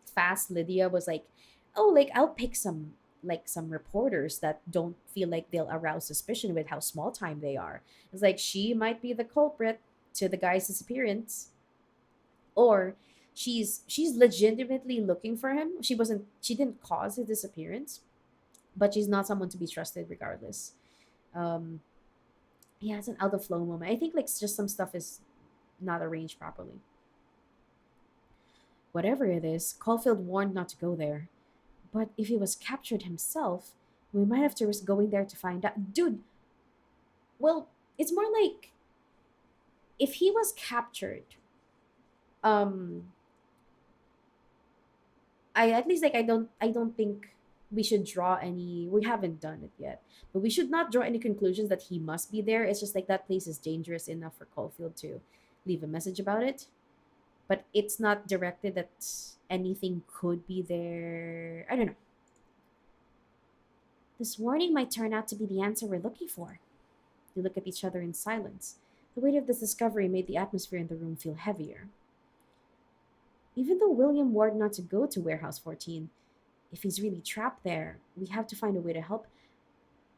fast Lydia was like, oh, like I'll pick some reporters that don't feel like they'll arouse suspicion with how small time they are. It's like she might be the culprit to the guy's disappearance or she's legitimately looking for him. She didn't cause his disappearance, but she's not someone to be trusted regardless. Um yeah, it's an out of flow moment. I think like just some stuff is not arranged properly. Whatever it is, Caulfield warned not to go there. But if he was captured himself, we might have to risk going there to find out. Dude, well, It's more like if he was captured, um I at least like I don't think we should draw any, we haven't done it yet, but we should not draw any conclusions that he must be there. It's just like that place is dangerous enough for Caulfield to leave a message about it. But it's not directed that anything could be there. I don't know. This warning might turn out to be the answer we're looking for. They look at each other in silence. The weight of this discovery made the atmosphere in the room feel heavier. Even though William warned not to go to Warehouse 14, if he's really trapped there, we have to find a way to help.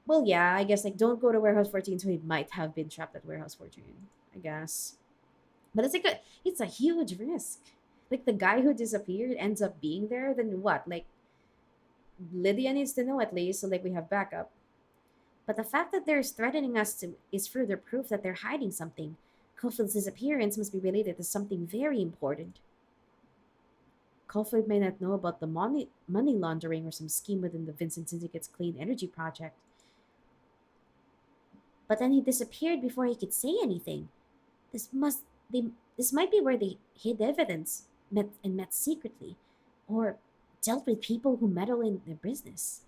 Well, yeah, I guess like don't go to Warehouse 14, so he might have been trapped at Warehouse 14, I guess. But it's a huge risk. Like the guy who disappeared ends up being there, then what? Like Lydia needs to know at least, so like we have backup. But the fact that they're threatening us to, is further proof that they're hiding something. Cofield's disappearance must be related to something very important. Caulfield may not know about the money laundering or some scheme within the Vincent Syndicate's clean energy project. But then he disappeared before he could say anything. This must they this might be where they hid evidence, met secretly, or dealt with people who meddle in their business.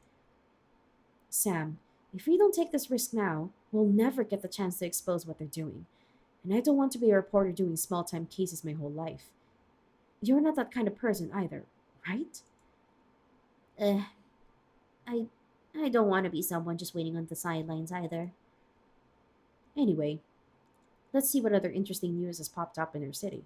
Sam, if we don't take this risk now, we'll never get the chance to expose what they're doing. And I don't want to be a reporter doing small time cases my whole life. You're not that kind of person either, right? Uh, I I don't want to be someone just waiting on the sidelines either. Anyway, let's see what other interesting news has popped up in our city.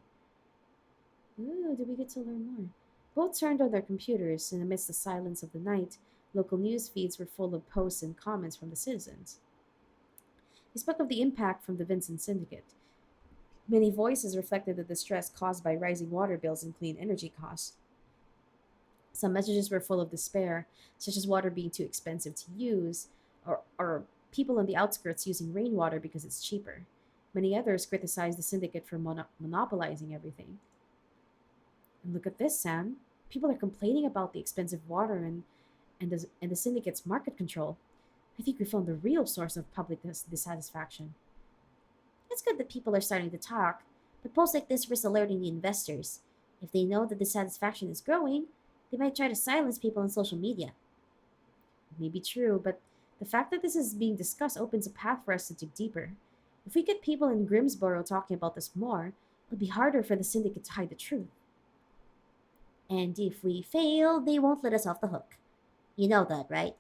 Ooh, did we get to learn more? Both turned on their computers, and amidst the silence of the night, local news feeds were full of posts and comments from the citizens. They spoke of the impact from the Vincent Syndicate. Many voices reflected the distress caused by rising water bills and clean energy costs. Some messages were full of despair, such as water being too expensive to use, or people on the outskirts using rainwater because it's cheaper. Many others criticized the syndicate for monopolizing everything. And look at this, Sam. People are complaining about the expensive water and the syndicate's market control. I think we found the real source of public dissatisfaction. It's good that people are starting to talk, but posts like this risk alerting the investors. If they know that dissatisfaction is growing, they might try to silence people on social media. It may be true, but the fact that this is being discussed opens a path for us to dig deeper. If we get people in Grimsboro talking about this more, it'll be harder for the syndicate to hide the truth. And if we fail, they won't let us off the hook. You know that, right?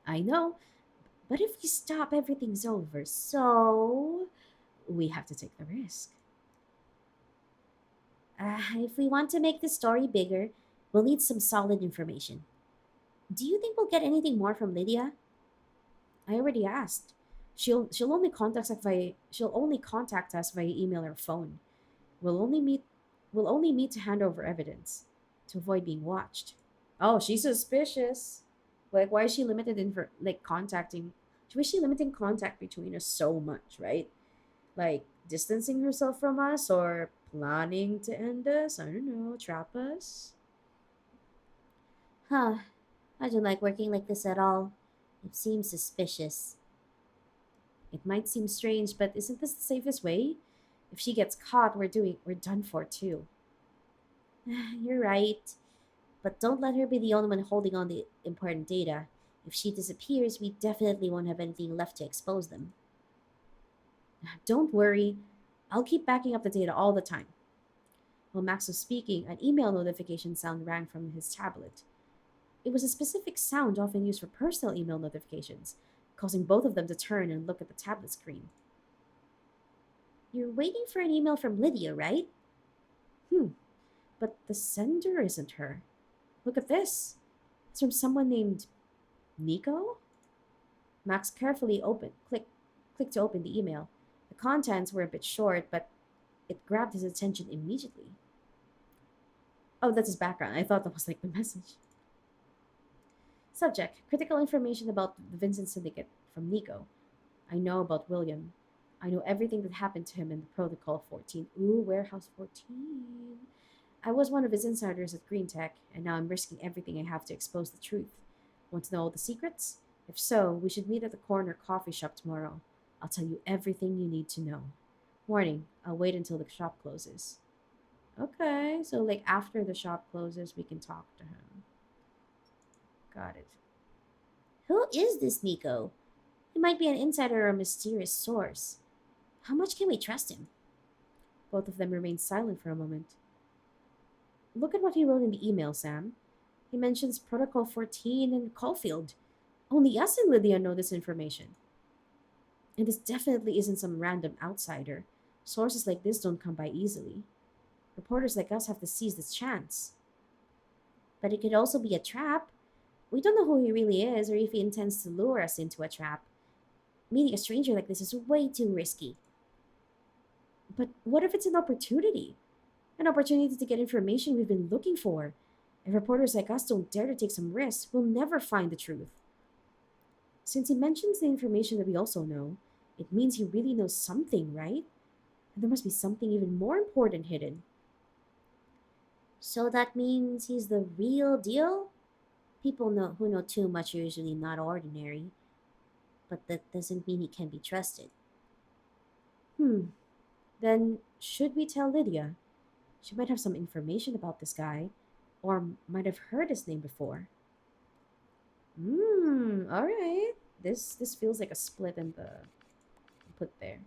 I know, but if we stop, everything's over. So we have to take the risk. If we want to make this story bigger, we'll need some solid information. Do you think we'll get anything more from Lydia? I already asked. She'll only contact us via email or phone. We'll only meet we'll only meet to hand over evidence to avoid being watched. Oh, she's suspicious. Like why is she limited in for like contacting why is she limiting contact between us so much, right? Like distancing herself from us or planning to end us? I don't know, trap us? Huh, I don't like working like this at all. It seems suspicious. It might seem strange, but isn't this the safest way? If she gets caught, we're done for too. You're right, but don't let her be the only one holding on the important data. If she disappears, we definitely won't have anything left to expose them. Don't worry, I'll keep backing up the data all the time. While Max was speaking, an email notification sound rang from his tablet. It was a specific sound often used for personal email notifications, causing both of them to turn and look at the tablet screen. You're waiting for an email from Lydia, right? Hmm, but the sender isn't her. Look at this. It's from someone named Nico? Max carefully clicked to open the email. The contents were a bit short, but it grabbed his attention immediately. Oh, that's his background. I thought that was like the message. Subject: critical information about the Vincent Syndicate from Nico. I know about William. I know everything that happened to him in the Protocol 14. Ooh, Warehouse 14. I was one of his insiders at Green Tech, and now I'm risking everything I have to expose the truth. Want to know all the secrets? If so, we should meet at the corner coffee shop tomorrow. I'll tell you everything you need to know. Warning, I'll wait until the shop closes. Okay, so like after the shop closes, we can talk to him. Got it. Who is this Nico? He might be an insider or a mysterious source. How much can we trust him? Both of them remain silent for a moment. Look at what he wrote in the email, Sam. He mentions Protocol 14 and Caulfield. Only us and Lydia know this information. And this definitely isn't some random outsider. Sources like this don't come by easily. Reporters like us have to seize this chance. But it could also be a trap. We don't know who he really is or if he intends to lure us into a trap. Meeting a stranger like this is way too risky. But what if it's an opportunity? An opportunity to get information we've been looking for. If reporters like us don't dare to take some risks, we'll never find the truth. Since he mentions the information that we also know, it means he really knows something, right? And there must be something even more important hidden. So that means he's the real deal? People know who know too much are usually not ordinary, but that doesn't mean he can be trusted. Hmm, then should we tell Lydia? She might have some information about this guy, or might have heard his name before. All right. This feels like a split in the put there.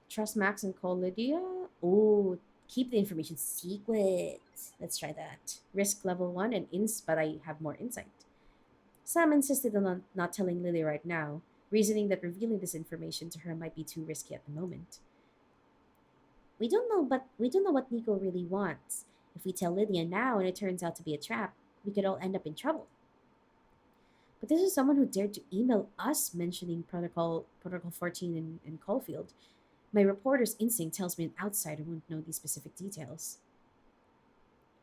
Trust Max and call Lydia. Oh, keep the information secret. Let's try that. Risk level one and but I have more insight. Sam insisted on not telling Lydia right now, reasoning that revealing this information to her might be too risky at the moment. We don't know what Nico really wants. If we tell Lydia now and it turns out to be a trap, we could all end up in trouble. But this is someone who dared to email us mentioning Protocol 14 in Caulfield. My reporter's instinct tells me an outsider won't know these specific details.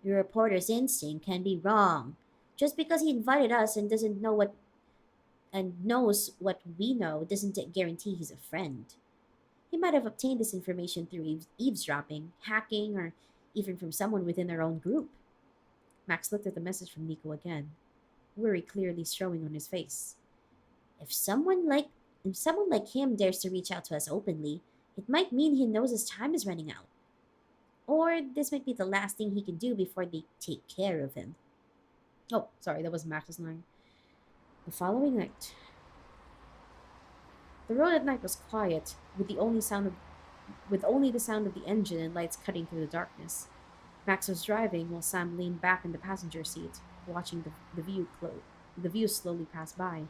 Your reporter's instinct can be wrong. Just because he invited us and doesn't know what and knows what we know doesn't guarantee he's a friend. He might have obtained this information through eavesdropping, hacking, or even from someone within our own group. Max looked at the message from Nico again, worry clearly showing on his face. If someone like if someone like him dares to reach out to us openly, it might mean he knows his time is running out. Or this might be the last thing he can do before they take care of him. Oh, sorry, that was Max's line. The following night, the road at night was quiet, with only the sound of the engine and lights cutting through the darkness. Max was driving while Sam leaned back in the passenger seat, watching the view slowly pass by.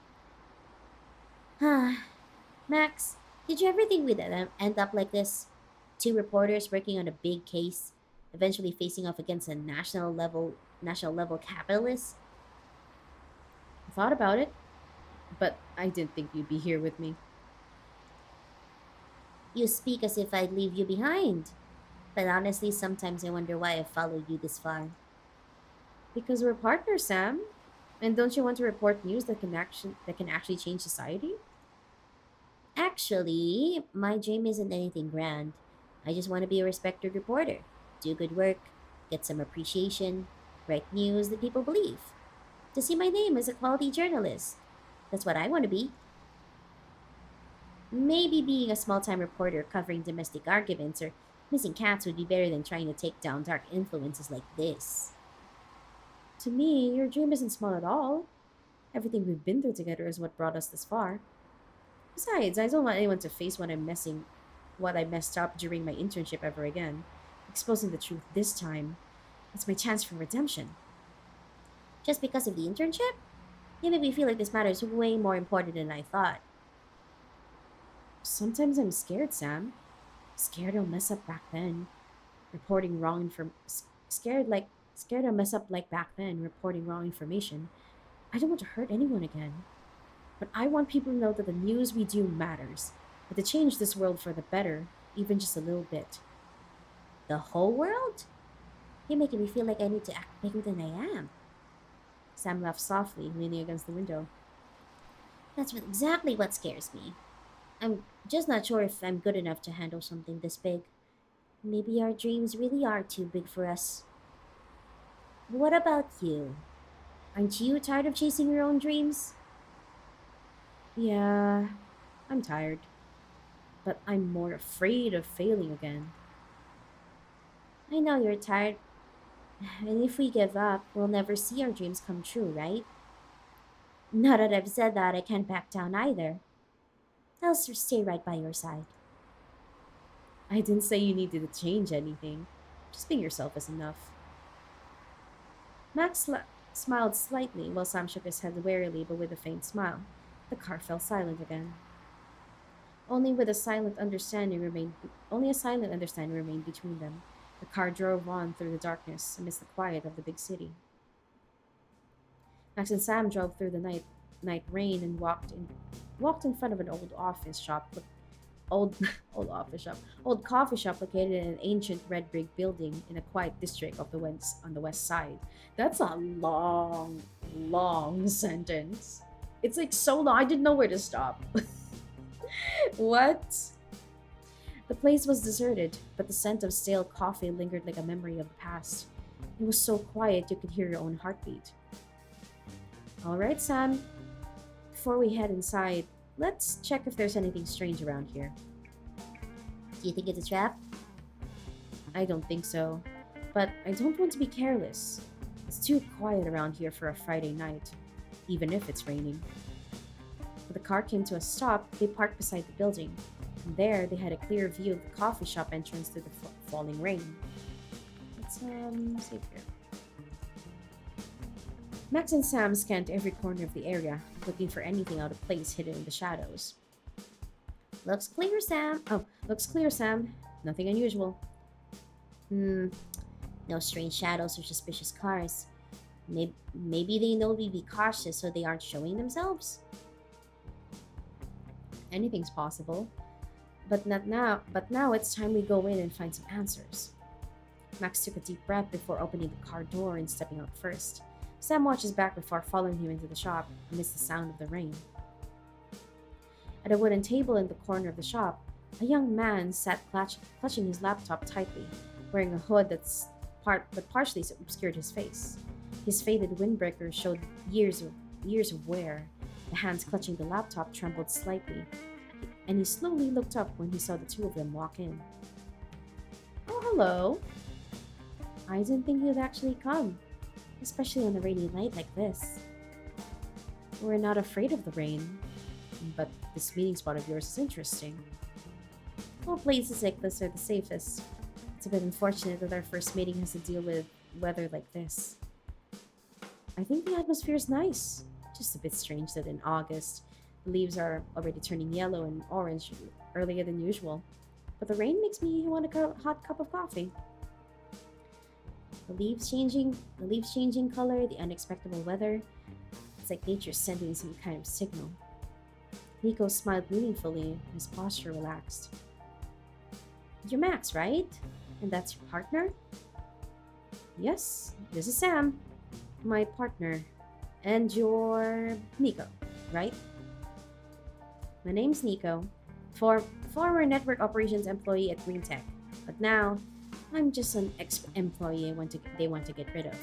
Max, did you ever think we'd end up like this? Two reporters working on a big case, eventually facing off against a national level capitalist? I thought about it, but I didn't think you'd be here with me. You speak as if I'd leave you behind. But honestly, sometimes I wonder why I followed you this far. Because we're partners, Sam. And don't you want to report news that can actually change society? Actually, my dream isn't anything grand. I just want to be a respected reporter, do good work, get some appreciation, write news that people believe, to see my name as a quality journalist. That's what I want to be. Maybe being a small time reporter covering domestic arguments or missing cats would be better than trying to take down dark influences like this. To me, your dream isn't small at all. Everything we've been through together is what brought us this far. Besides, I don't want anyone to face what I messed up during my internship ever again. Exposing the truth this time, it's my chance for redemption. Just because of the internship? You make me feel like this matter is way more important than I thought. Sometimes I'm scared, Sam. Scared I'll mess up back then, reporting wrong from scared I'll mess up like back then, reporting wrong information. I don't want to hurt anyone again. But I want people to know that the news we do matters, and to change this world for the better, even just a little bit. The whole world? You're making me feel like I need to act bigger than I am. Sam laughed softly, leaning against the window. That's exactly what scares me. I'm just not sure if I'm good enough to handle something this big. Maybe our dreams really are too big for us. What about you? Aren't you tired of chasing your own dreams? Yeah, I'm tired, but I'm more afraid of failing again. I know you're tired, and if we give up, we'll never see our dreams come true, right? Now that I've said that, I can't back down either. Stay right by your side. I didn't say you needed to change anything. Just being yourself is enough. Smiled slightly while Sam shook his head wearily but with a faint smile. The car fell silent again. Only with a silent understanding remained only a silent understanding remained between them. The car drove on through the darkness amidst the quiet of the big city. Max and Sam drove through the night rain and walked in front of an old old coffee shop located in an ancient red brick building in a quiet district of the west on the west side. That's a long sentence. It's like so long. I didn't know where to stop. What? The place was deserted, but the scent of stale coffee lingered like a memory of the past. It was so quiet you could hear your own heartbeat. All right, Sam. Before we head inside, let's check if there's anything strange around here. Do you think it's a trap? I don't think so, but I don't want to be careless. It's too quiet around here for a Friday night, even if it's raining. When the car came to a stop, they parked beside the building. And there, they had a clear view of the coffee shop entrance through the falling rain. Let's see here. Max and Sam scanned every corner of the area, looking for anything out of place hidden in the shadows. Looks clear, Sam. Oh, looks clear, Sam. Nothing unusual. No strange shadows or suspicious cars. Maybe they know we'd be cautious so they aren't showing themselves? Anything's possible. But not now. But now it's time we go in and find some answers. Max took a deep breath before opening the car door and stepping out first. Sam watched his back before following him into the shop amidst the sound of the rain. At a wooden table in the corner of the shop, a young man sat clutching his laptop tightly, wearing a hood that partially obscured his face. His faded windbreaker showed years of wear. The hands clutching the laptop trembled slightly, and he slowly looked up when he saw the two of them walk in. Oh, hello. I didn't think you'd actually come, especially on a rainy night like this. We're not afraid of the rain, but this meeting spot of yours is interesting. All places like this are the safest. It's a bit unfortunate that our first meeting has to deal with weather like this. I think the atmosphere is nice. Just a bit strange that in August, the leaves are already turning yellow and orange earlier than usual. But the rain makes me want a hot cup of coffee. The leaves changing color, the unexpected weather. It's like nature sending some kind of signal. Nico smiled meaningfully, his posture relaxed. You're Max, right? And that's your partner? Yes, this is Sam, my partner. And you're Nico, right? My name's Nico, former network operations employee at Green Tech, but now I'm just an ex-employee they want to get rid of.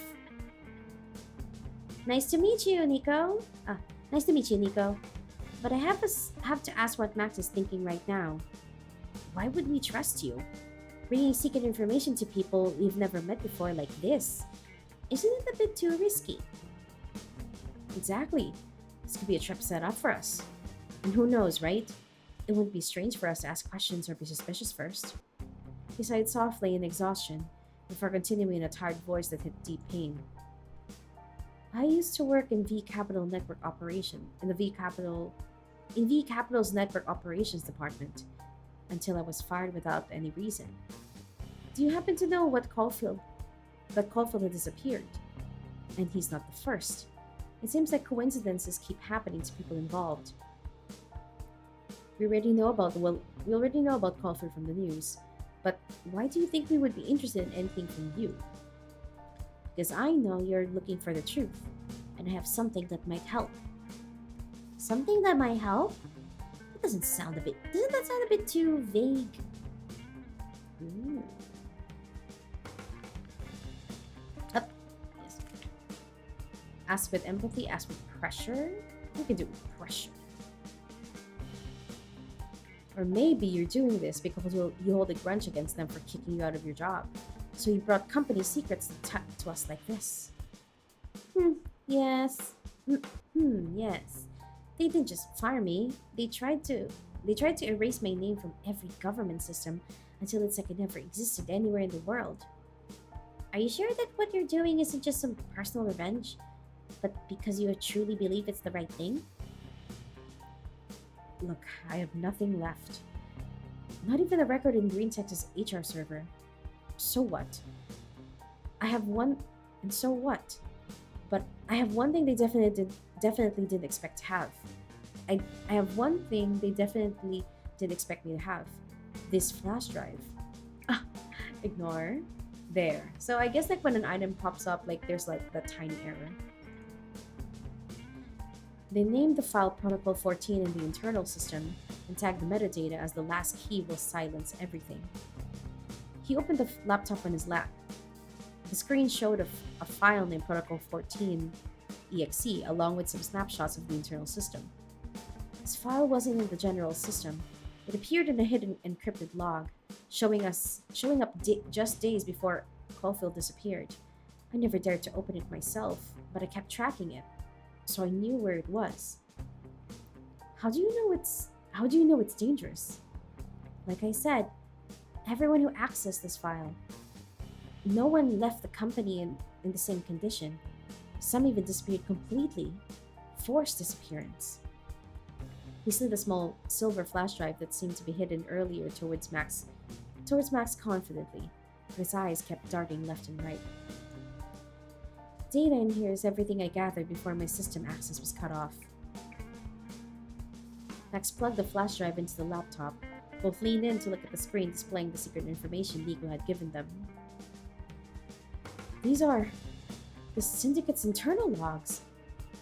Nice to meet you, Nico. Nice to meet you, Nico. But I have to ask what Max is thinking right now. Why would we trust you? Bringing secret information to people we've never met before like this. Isn't it a bit too risky? Exactly. This could be a trap set up for us. And who knows, right? It wouldn't be strange for us to ask questions or be suspicious first. He sighed softly in exhaustion, before continuing in a tired voice that hid deep pain. I used to work in V Capital Network Operation, in V Capital's Network Operations Department, until I was fired without any reason. Do you happen to know that Caulfield had disappeared? And he's not the first. It seems like coincidences keep happening to people involved. We already know about Caulfield from the news, but why do you think we would be interested in anything from you? Because I know you're looking for the truth, and I have something that might help. Something that might help? Doesn't that sound a bit too vague? Up. Yes. Ask with empathy, ask with pressure. We can do it with pressure. Or maybe you're doing this because you hold a grudge against them for kicking you out of your job. So you brought company secrets to us like this. Hmm, yes. Yes. They didn't just fire me. They tried to erase my name from every government system until it's like it never existed anywhere in the world. Are you sure that what you're doing isn't just some personal revenge, but because you truly believe it's the right thing? Look, I have nothing left. Not even a record in Green Tech's HR server. So what? I have one, and so what? But I have one thing they definitely didn't expect to have. I have one thing they definitely didn't expect me to have. This flash drive. Ah, ignore. There. So I guess like when an item pops up, like there's like that tiny error. They named the file Protocol 14 in the internal system and tagged the metadata as the last key will silence everything. He opened the laptop on his lap. The screen showed a file named Protocol 14 exe along with some snapshots of the internal system. This file wasn't in the general system. It appeared in a hidden encrypted log, showing up just days before Caulfield disappeared. I never dared to open it myself, but I kept tracking it, so I knew where it was. How do you know it's dangerous? Like I said, everyone who accessed this file, no one left the company in the same condition. Some even disappeared completely. Forced disappearance. He slid a small silver flash drive that seemed to be hidden earlier towards Max confidently. His eyes kept darting left and right. Data in here is everything I gathered before my system access was cut off. Max plugged the flash drive into the laptop. Both leaned in to look at the screen displaying the secret information Nico had given them. These are the Syndicate's internal logs.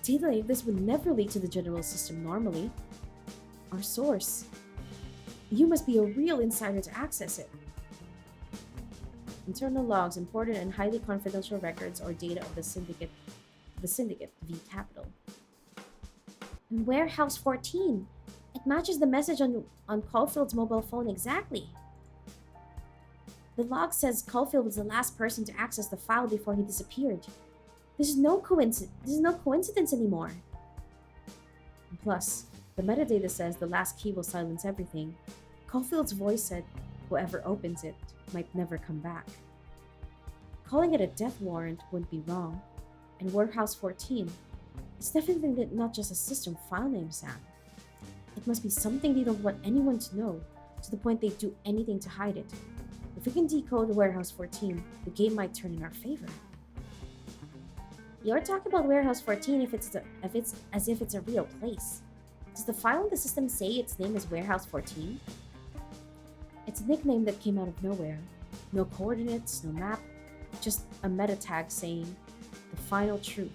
Data like this would never leak to the general system normally. Our source. You must be a real insider to access it. Internal logs, important and highly confidential records or data of the Syndicate v Capital. And Warehouse 14. It matches the message on Caulfield's mobile phone exactly. The log says Caulfield was the last person to access the file before he disappeared. This is no coincidence anymore. And plus, the metadata says the last key will silence everything. Caulfield's voice said whoever opens it might never come back. Calling it a death warrant wouldn't be wrong. And Warehouse 14, it's definitely not just a system file name, Sam. It must be something they don't want anyone to know, to the point they'd do anything to hide it. If we can decode Warehouse 14, the game might turn in our favor. You're talking about Warehouse 14 as if it's a real place. Does the file in the system say its name is Warehouse 14? It's a nickname that came out of nowhere. No coordinates, no map, just a meta tag saying, the final truth.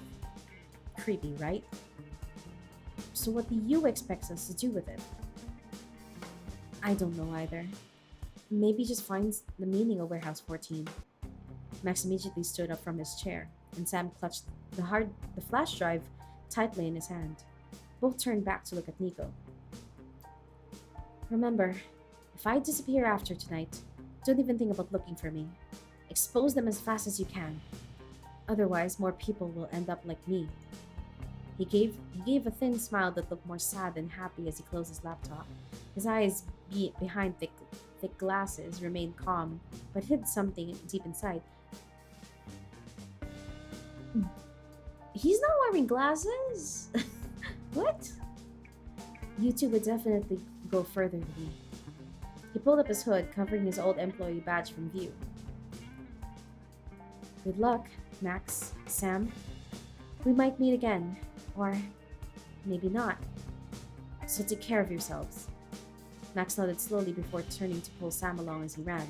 Creepy, right? So what do you expect us to do with it? I don't know either. Maybe just finds the meaning of Warehouse 14. Max immediately stood up from his chair, and Sam clutched the flash drive tightly in his hand. Both turned back to look at Nico. Remember, if I disappear after tonight, don't even think about looking for me. Expose them as fast as you can. Otherwise, more people will end up like me. He gave a thin smile that looked more sad than happy as he closed his laptop. His eyes, behind thick glasses, remained calm, but hid something deep inside. He's not wearing glasses? What? You two would definitely go further than me. He pulled up his hood, covering his old employee badge from view. Good luck, Max, Sam. We might meet again, or maybe not. So take care of yourselves. Max nodded slowly before turning to pull Sam along as he ran.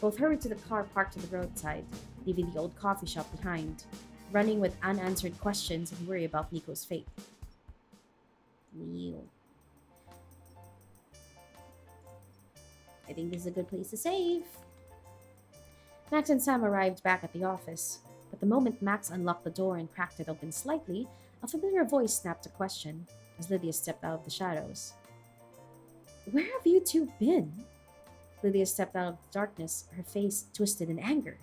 Both hurried to the car parked to the roadside, leaving the old coffee shop behind, running with unanswered questions and worry about Nico's fate. Neil. I think this is a good place to save. Max and Sam arrived back at the office, but the moment Max unlocked the door and cracked it open slightly, a familiar voice snapped a question as Lydia stepped out of the shadows. Where have you two been? Lydia stepped out of the darkness, her face twisted in anger.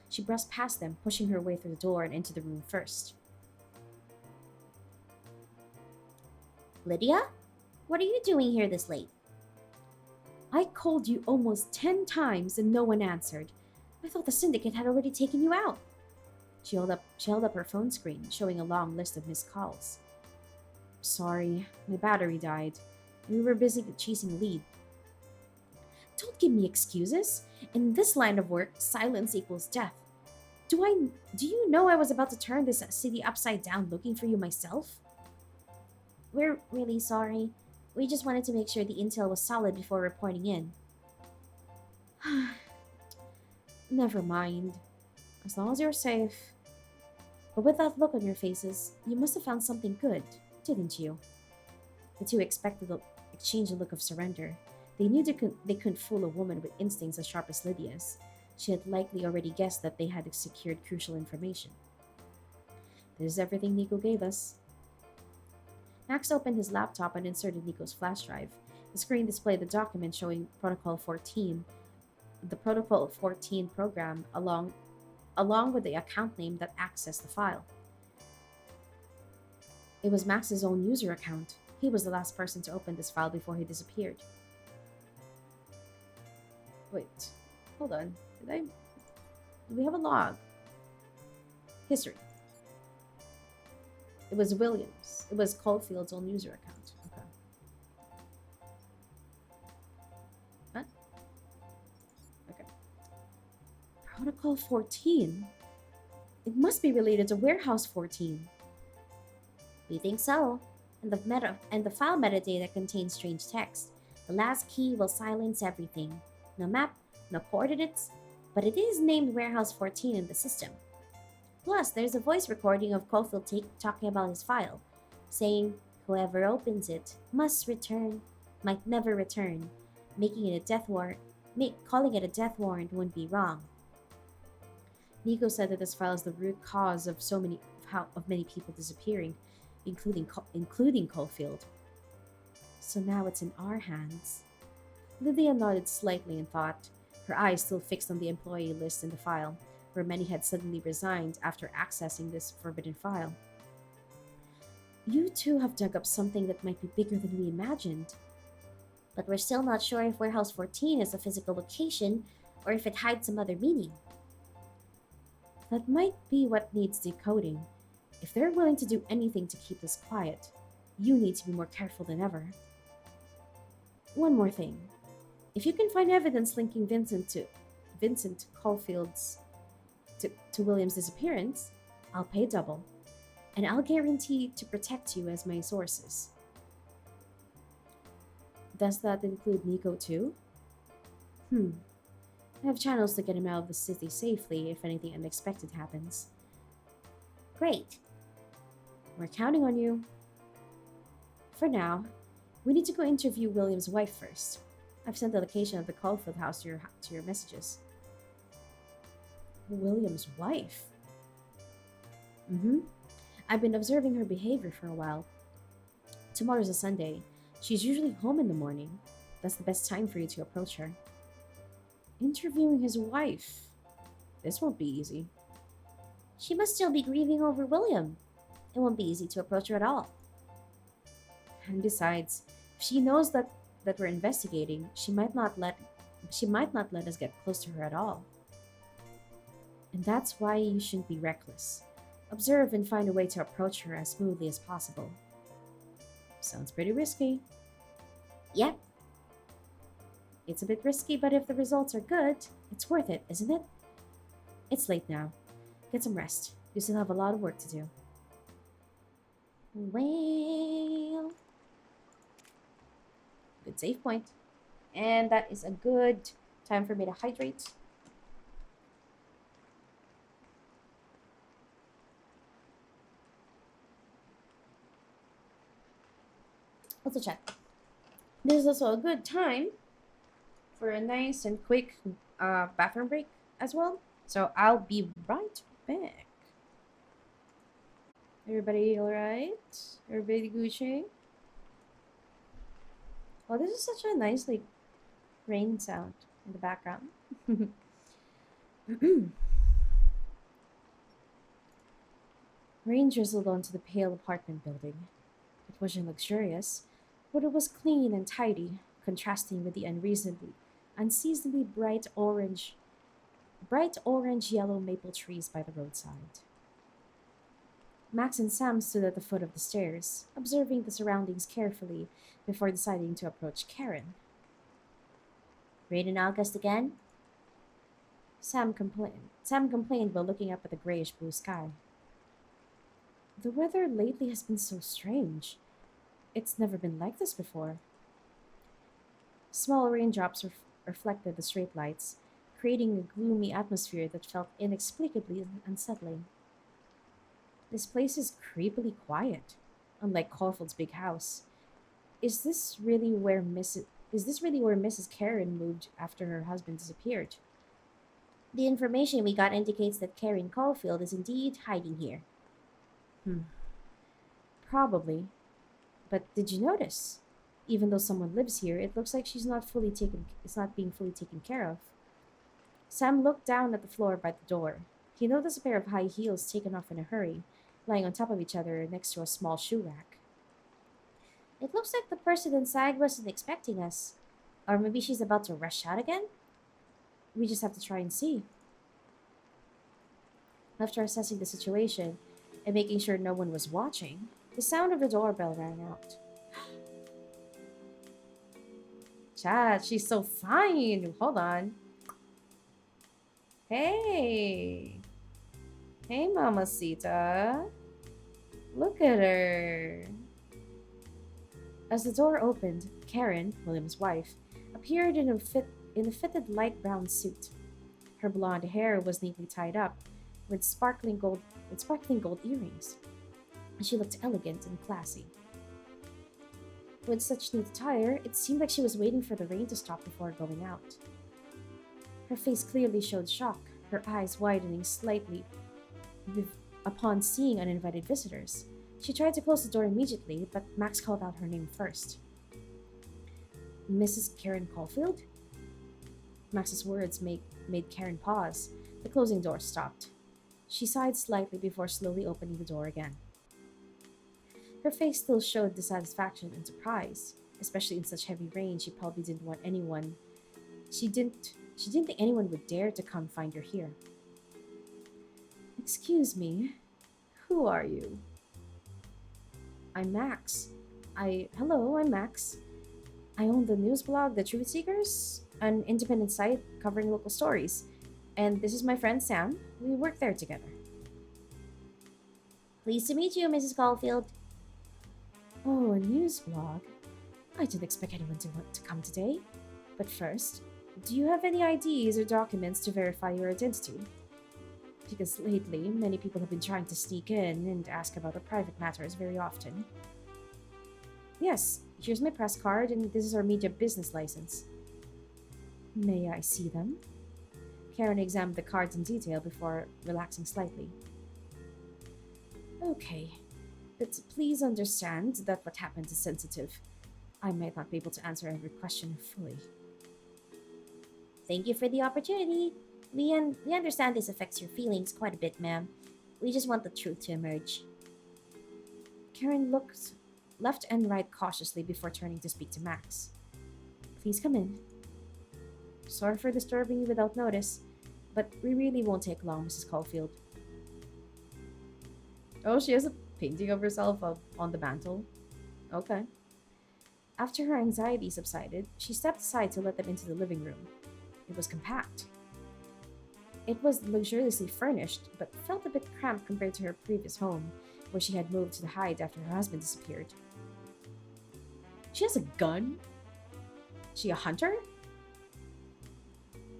She brushed past them, pushing her way through the door and into the room first. Lydia? What are you doing here this late? I called you almost 10 times and no one answered. I thought the syndicate had already taken you out. She held up her phone screen, showing a long list of missed calls. Sorry, my battery died. We were busy chasing a lead. Don't give me excuses. In this line of work, silence equals death. Do you know I was about to turn this city upside down looking for you myself? We're really sorry. We just wanted to make sure the intel was solid before reporting in. Never mind. As long as you're safe. But with that look on your faces, you must have found something good, didn't you? The two exchanged a look of surrender. They knew they couldn't fool a woman with instincts as sharp as Lydia's. She had likely already guessed that they had secured crucial information. This is everything Nico gave us. Max opened his laptop and inserted Nico's flash drive. The screen displayed the document showing Protocol 14, the Protocol 14 program, along with the account name that accessed the file. It was Max's own user account. He was the last person to open this file before he disappeared. Wait, hold on. Do we have a log? History. It was Williams. It was Caulfield's own user account. Okay. What? Okay. Protocol 14? It must be related to Warehouse 14. We think so. And the file metadata contains strange text. The last key will silence everything. No map, no coordinates, but it is named Warehouse 14 in the system. Plus, there's a voice recording of Caulfield talking about his file, saying whoever opens it might never return, making it a death warrant. Calling it a death warrant wouldn't be wrong. Nico said that this file is the root cause of many people disappearing, including Caulfield. So now it's in our hands. Lydia nodded slightly in thought, her eyes still fixed on the employee list in the file, where many had suddenly resigned after accessing this forbidden file. You two have dug up something that might be bigger than we imagined. But we're still not sure if Warehouse 14 is a physical location or if it hides some other meaning. That might be what needs decoding. If they're willing to do anything to keep this quiet, you need to be more careful than ever. One more thing. If you can find evidence linking Vincent Caulfield's to William's disappearance, I'll pay double, and I'll guarantee to protect you as my sources. Does that include Nico too? I have channels to get him out of the city safely if anything unexpected happens. Great. We're counting on you. For now, we need to go interview William's wife first. I've sent the location of the Caulfield house to your messages. William's wife? I've been observing her behavior for a while. Tomorrow's a Sunday. She's usually home in the morning. That's the best time for you to approach her. Interviewing his wife. This won't be easy. She must still be grieving over William. It won't be easy to approach her at all. And besides, if she knows that we're investigating, she might not let us get close to her at all. And that's why you shouldn't be reckless. Observe and find a way to approach her as smoothly as possible. Sounds pretty risky. Yep. It's a bit risky, but if the results are good, it's worth it, isn't it? It's late now. Get some rest. You still have a lot of work to do. Well... Good save point. And that is a good time for me to hydrate. Also check. This is also a good time for a nice and quick bathroom break as well. So I'll be right back. Everybody alright? Everybody Gucci? Oh, this is such a nice like rain sound in the background. Rain drizzled onto the pale apartment building. It wasn't luxurious, but it was clean and tidy, contrasting with the unseasonably bright orange yellow maple trees by the roadside. Max and Sam stood at the foot of the stairs, observing the surroundings carefully before deciding to approach Karen. Rain in August again? Sam complained while looking up at the grayish blue sky. The weather lately has been so strange. It's never been like this before. Small raindrops reflected the streetlights, creating a gloomy atmosphere that felt inexplicably unsettling. This place is creepily quiet, unlike Caulfield's big house. Is this really where Mrs. Karen moved after her husband disappeared? The information we got indicates that Karen Caulfield is indeed hiding here. Hmm. Probably. But did you notice? Even though someone lives here, it looks like it's not being fully taken care of. Sam looked down at the floor by the door. He noticed a pair of high heels taken off in a hurry, lying on top of each other next to a small shoe rack. It looks like the person inside wasn't expecting us. Or maybe she's about to rush out again? We just have to try and see. After assessing the situation and making sure no one was watching, the sound of the doorbell rang out. Chad, she's so fine. Hold on. Hey. Hey, Mamacita. Look at her. As the door opened, Karen, William's wife, appeared in a fitted light brown suit. Her blonde hair was neatly tied up with sparkling gold earrings, and she looked elegant and classy. With such neat attire, it seemed like she was waiting for the rain to stop before going out. Her face clearly showed shock, her eyes widening slightly upon seeing uninvited visitors. She tried to close the door immediately, but Max called out her name first. Mrs. Karen Caulfield? Max's words made Karen pause. The closing door stopped. She sighed slightly before slowly opening the door again. Her face still showed dissatisfaction and surprise. Especially in such heavy rain, she probably didn't want anyone. She didn't think anyone would dare to come find her here. Excuse me. Who are you? I'm Max. I'm Max. I own the news blog The Truth Seekers, an independent site covering local stories. And this is my friend Sam. We work there together. Pleased to meet you, Mrs. Caulfield. Oh, a news blog? I didn't expect anyone to want to come today. But first, do you have any IDs or documents to verify your identity? Because lately, many people have been trying to sneak in and ask about the private matters very often. Yes, here's my press card, and this is our media business license. May I see them? Karen examined the cards in detail before relaxing slightly. Okay, but please understand that what happened is sensitive. I might not be able to answer every question fully. Thank you for the opportunity. We understand this affects your feelings quite a bit, ma'am. We just want the truth to emerge. Karen looked left and right cautiously before turning to speak to Max. Please come in. Sorry for disturbing you without notice, but we really won't take long, Mrs. Caulfield. Oh, she has a painting of herself up on the mantle. Okay. After her anxiety subsided, she stepped aside to let them into the living room. It was compact. It was luxuriously furnished, but felt a bit cramped compared to her previous home, where she had moved to hide after her husband disappeared. She has a gun? She a hunter?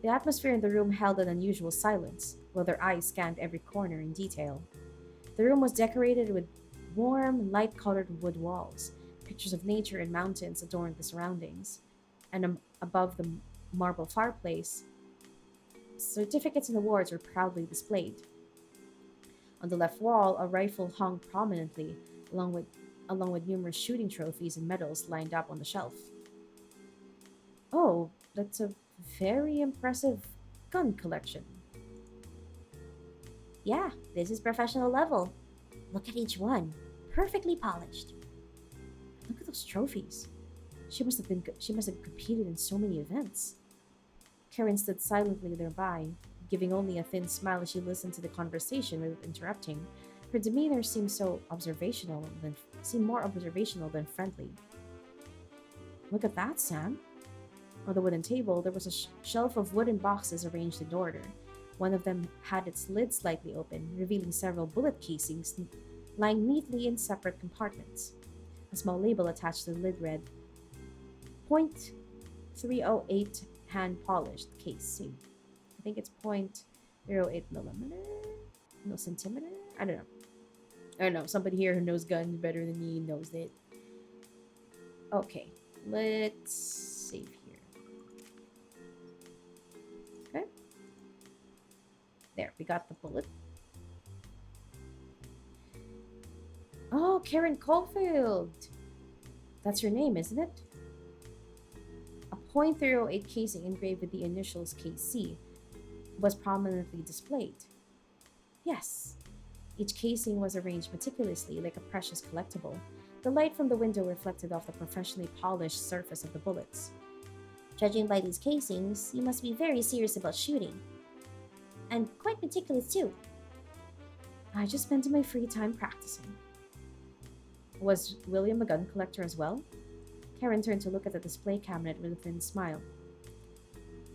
The atmosphere in the room held an unusual silence, while their eyes scanned every corner in detail. The room was decorated with warm, light-colored wood walls. Pictures of nature and mountains adorned the surroundings, and above the marble fireplace, certificates and awards were proudly displayed. On the left wall, a rifle hung prominently, along with numerous shooting trophies and medals lined up on the shelf. Oh, that's a very impressive gun collection. Yeah, this is professional level. Look at each one. Perfectly polished. Look at those trophies. She must have competed in so many events. Karen stood silently nearby, giving only a thin smile as she listened to the conversation without interrupting. Her demeanor seemed more observational than friendly. Look at that, Sam. On the wooden table, there was a shelf of wooden boxes arranged in order. One of them had its lid slightly open, revealing several bullet casings lying neatly in separate compartments. A small label attached to the lid read, .308 hand polished case C. I think it's .08 millimeter? No centimeter? I don't know. I don't know. Somebody here who knows guns better than me knows it. Okay, let's save here. Okay, there, we got the bullet. Oh, Karen Caulfield. That's your name, isn't it? A .308 casing engraved with the initials KC was prominently displayed. Yes, each casing was arranged meticulously like a precious collectible. The light from the window reflected off the professionally polished surface of the bullets. Judging by these casings, you must be very serious about shooting. And quite meticulous too. I just spent my free time practicing. Was William a gun collector as well? Karen turned to look at the display cabinet with a thin smile.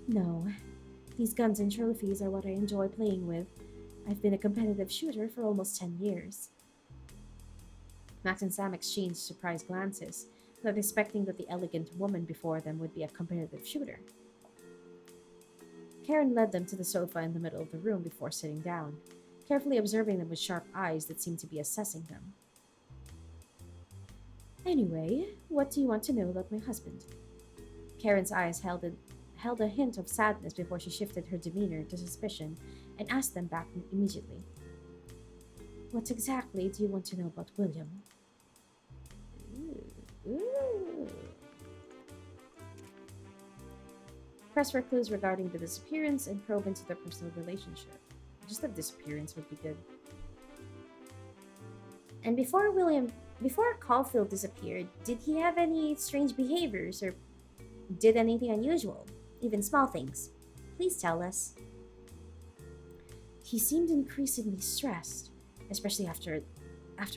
No, these guns and trophies are what I enjoy playing with. I've been a competitive shooter for almost 10 years. Max and Sam exchanged surprised glances, not expecting that the elegant woman before them would be a competitive shooter. Karen led them to the sofa in the middle of the room before sitting down, carefully observing them with sharp eyes that seemed to be assessing them. Anyway, what do you want to know about my husband? Karen's eyes held a hint of sadness before she shifted her demeanor to suspicion and asked them back immediately. What exactly do you want to know about William? Ooh. Press for clues regarding the disappearance and probe into their personal relationship. Just the disappearance would be good. And before Caulfield disappeared, did he have any strange behaviors or did anything unusual? Even small things? Please tell us. He seemed increasingly stressed, especially after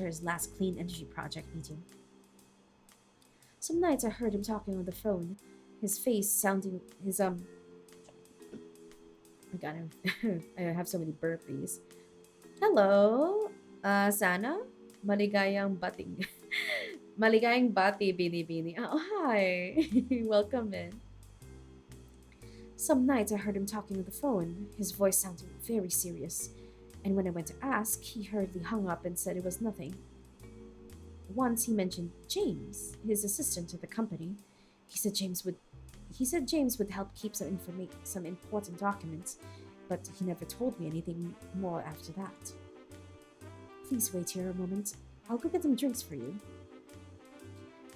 his last clean energy project meeting. Some nights I heard him talking on the phone, his face sounding his I got him. I have so many burpees. Hello, Sana. Maligayang bating. Maligayang bati, bini bini. Oh, hi. Welcome in. Some nights I heard him talking on the phone, his voice sounding very serious. And when I went to ask, he hurriedly hung up and said it was nothing. Once he mentioned James, his assistant at the company. He said James would help keep some important documents, but he never told me anything more after that. Please wait here a moment. I'll go get some drinks for you.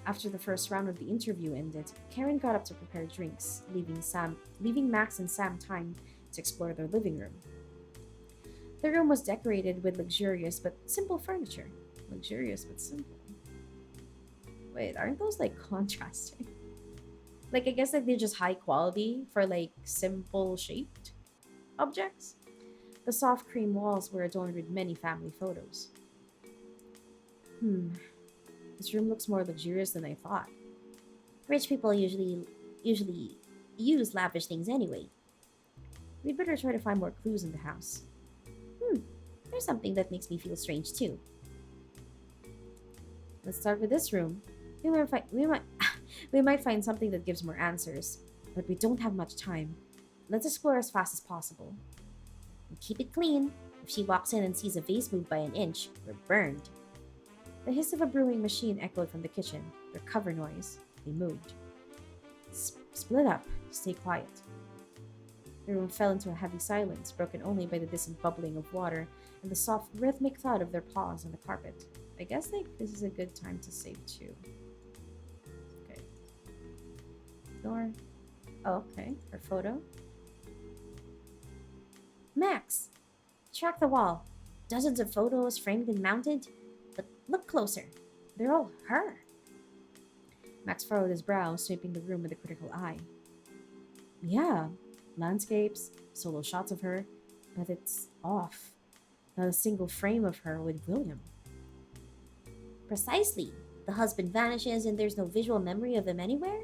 After the first round of the interview ended, Karen got up to prepare drinks, leaving Max and Sam time to explore their living room. The room was decorated with luxurious but simple furniture. Luxurious but simple. Wait, aren't those like contrasting? Like I guess like they're just high quality for like simple shaped objects. The soft cream walls were adorned with many family photos. This room looks more luxurious than I thought. Rich people usually use lavish things anyway. We'd better try to find more clues in the house. There's something that makes me feel strange too. Let's start with this room. We might find something that gives more answers, but we don't have much time. Let's explore as fast as possible. And keep it clean. If she walks in and sees a vase move by an inch, we're burned. The hiss of a brewing machine echoed from the kitchen. Their cover noise. They moved. Split up. Stay quiet. The room fell into a heavy silence, broken only by the distant bubbling of water and the soft, rhythmic thud of their paws on the carpet. I guess this is a good time to save too. Okay. Door. Oh, okay. Her photo. Max, track the wall. Dozens of photos framed and mounted. But look closer. They're all her. Max furrowed his brow, sweeping the room with a critical eye. Yeah, landscapes, solo shots of her, but it's off. Not a single frame of her with William. Precisely. The husband vanishes and there's no visual memory of him anywhere?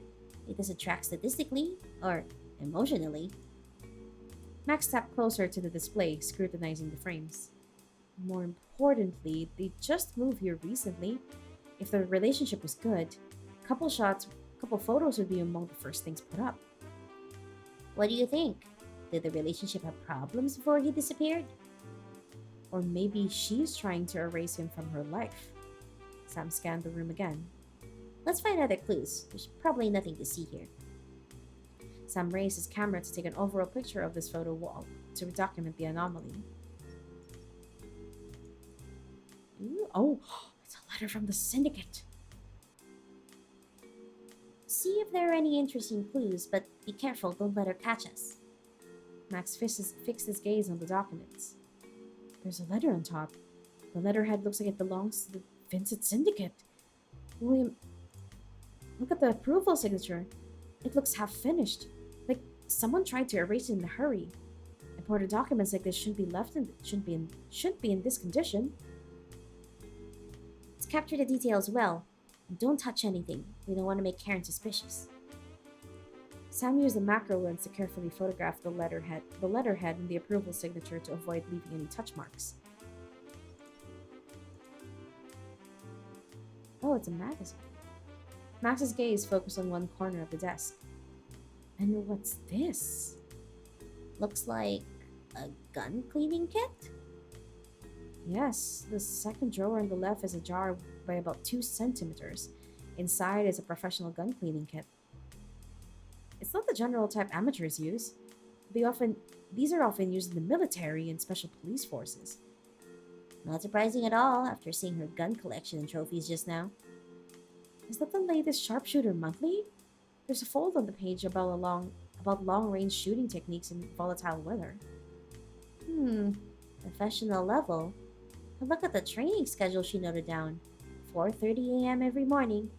It doesn't track statistically, or emotionally. Max stepped closer to the display, scrutinizing the frames. More importantly, they just moved here recently. If the relationship was good, couple shots, couple photos would be among the first things put up. What do you think? Did the relationship have problems before he disappeared? Or maybe she's trying to erase him from her life. Sam scanned the room again. Let's find other clues. There's probably nothing to see here. Sam raised his camera to take an overall picture of this photo wall to document the anomaly. Ooh, oh, it's a letter from the syndicate. See if there are any interesting clues, but be careful, don't let her catch us. Max fixed his gaze on the documents. There's a letter on top. The letterhead looks like it belongs to the Vincent Syndicate. William, look at the approval signature. It looks half finished. Like someone tried to erase it in a hurry. Important documents like this shouldn't be in this condition. Let's capture the details well. And don't touch anything. We don't want to make Karen suspicious. Sam used the macro lens to carefully photograph the letterhead and the approval signature to avoid leaving any touch marks. Oh, it's a magazine. Max's gaze focused on one corner of the desk. And what's this? Looks like a gun cleaning kit? Yes, the second drawer on the left is ajar by about 2 centimeters. Inside is a professional gun cleaning kit. It's not the general type amateurs use. These are often used in the military and special police forces. Not surprising at all after seeing her gun collection and trophies just now. Is that the latest Sharpshooter Monthly? There's a fold on the page about long-range shooting techniques in volatile weather. Professional level. And look at the training schedule she noted down. 4:30 a.m. every morning,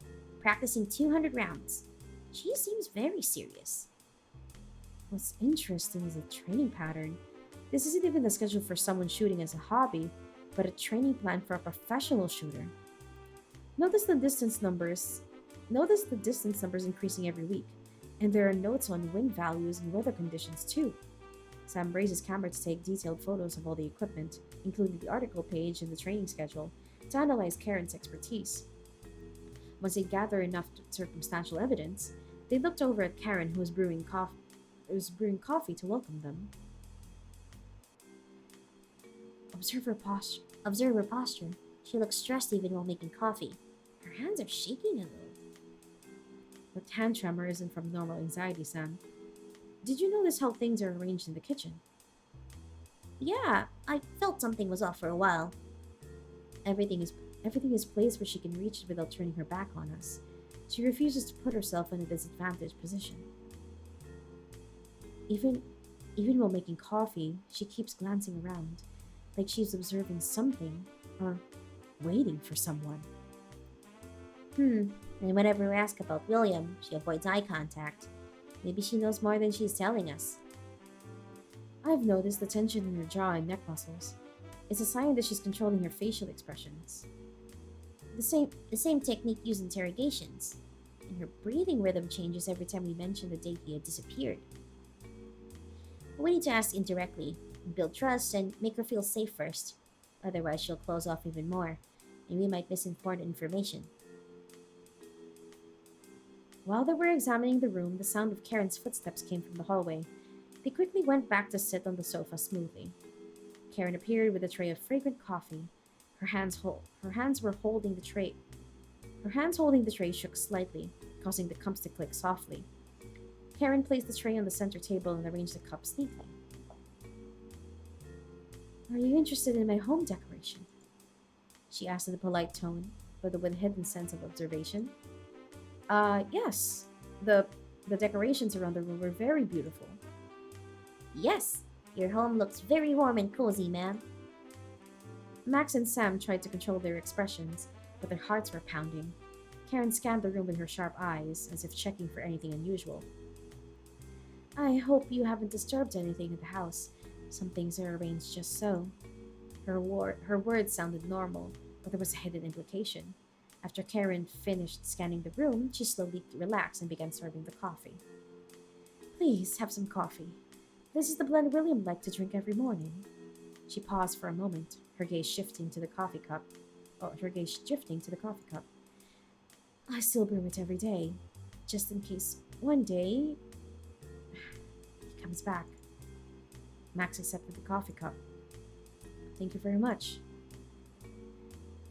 practicing 200 rounds. She seems very serious. What's interesting is the training pattern. This isn't even the schedule for someone shooting as a hobby, but a training plan for a professional shooter. Notice the distance numbers. Notice the distance numbers increasing every week, and there are notes on wind values and weather conditions too. Sam raised his camera to take detailed photos of all the equipment, including the article page and the training schedule, to analyze Karen's expertise. Once they gathered enough circumstantial evidence, they looked over at Karen, who was brewing coffee to welcome them. Observe her posture. She looks stressed even while making coffee. Her hands are shaking a little. But hand tremor isn't from normal anxiety, Sam. Did you notice how things are arranged in the kitchen? Yeah, I felt something was off for a while. Everything is placed where she can reach it without turning her back on us. She refuses to put herself in a disadvantaged position. Even while making coffee, she keeps glancing around, like she's observing something or waiting for someone. And whenever we ask about William, she avoids eye contact. Maybe she knows more than she's telling us. I've noticed the tension in her jaw and neck muscles. It's a sign that she's controlling her facial expressions. The same technique used in interrogations. And her breathing rhythm changes every time we mention the date he had disappeared. We need to ask indirectly, build trust, and make her feel safe first. Otherwise, she'll close off even more, and we might miss important information. While they were examining the room, the sound of Karen's footsteps came from the hallway. They quickly went back to sit on the sofa smoothly. Karen appeared with a tray of fragrant coffee. Her hands were holding the tray. Her hands holding the tray shook slightly, causing the cups to click softly. Karen placed the tray on the center table and arranged the cups neatly. Are you interested in my home decoration? She asked in a polite tone, but with a hidden sense of observation. Yes. The The decorations around the room were very beautiful. Yes, your home looks very warm and cozy, ma'am. Max and Sam tried to control their expressions, but their hearts were pounding. Karen scanned the room with her sharp eyes, as if checking for anything unusual. I hope you haven't disturbed anything in the house. Some things are arranged just so. Her words sounded normal, but there was a hidden implication. After Karen finished scanning the room, she slowly relaxed and began serving the coffee. Please have some coffee. This is the blend William liked to drink every morning. She paused for a moment, her gaze shifting to the coffee cup. Oh, her gaze shifting to the coffee cup. I still brew it every day, just in case one day he comes back. Max accepted the coffee cup. Thank you very much.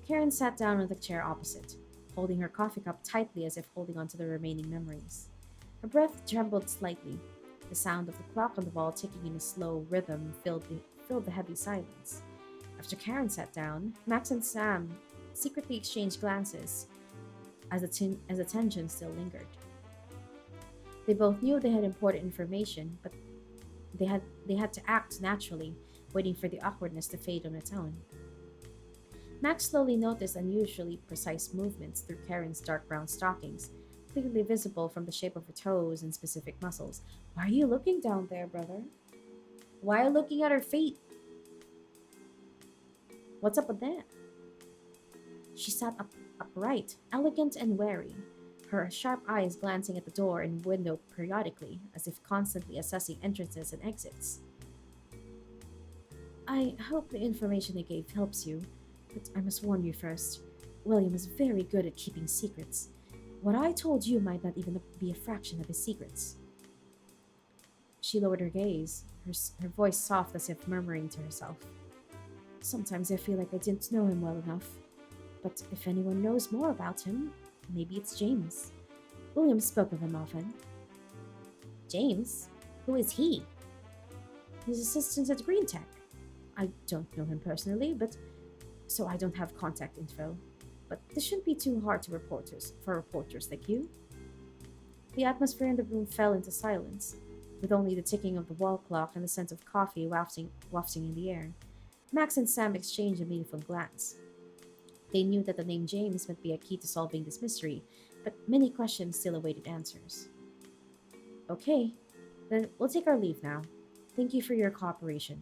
Karen sat down on the chair opposite, holding her coffee cup tightly as if holding on to the remaining memories. Her breath trembled slightly. The sound of the clock on the wall ticking in a slow rhythm filled the heavy silence. After Karen sat down, Max and Sam secretly exchanged glances as the tension still lingered. They both knew they had important information, but they had to act naturally, waiting for the awkwardness to fade on its own. Max slowly noticed unusually precise movements through Karen's dark brown stockings, clearly visible from the shape of her toes and specific muscles. Why are you looking down there, brother? Why are you looking at her feet? What's up with that? She sat upright, elegant and wary, her sharp eyes glancing at the door and window periodically, as if constantly assessing entrances and exits. I hope the information I gave helps you, but I must warn you first. William is very good at keeping secrets. What I told you might not even be a fraction of his secrets. She lowered her gaze, her voice soft as if murmuring to herself. Sometimes I feel like I didn't know him well enough. But if anyone knows more about him, maybe it's James. William spoke of him often. James? Who is he? His assistant at Green Tech. I don't know him personally, but so I don't have contact info. But this shouldn't be too hard to reporters like you. The atmosphere in the room fell into silence, with only the ticking of the wall clock and the scent of coffee wafting in the air. Max and Sam exchanged a meaningful glance. They knew that the name James might be a key to solving this mystery, but many questions still awaited answers. Okay, then we'll take our leave now. Thank you for your cooperation.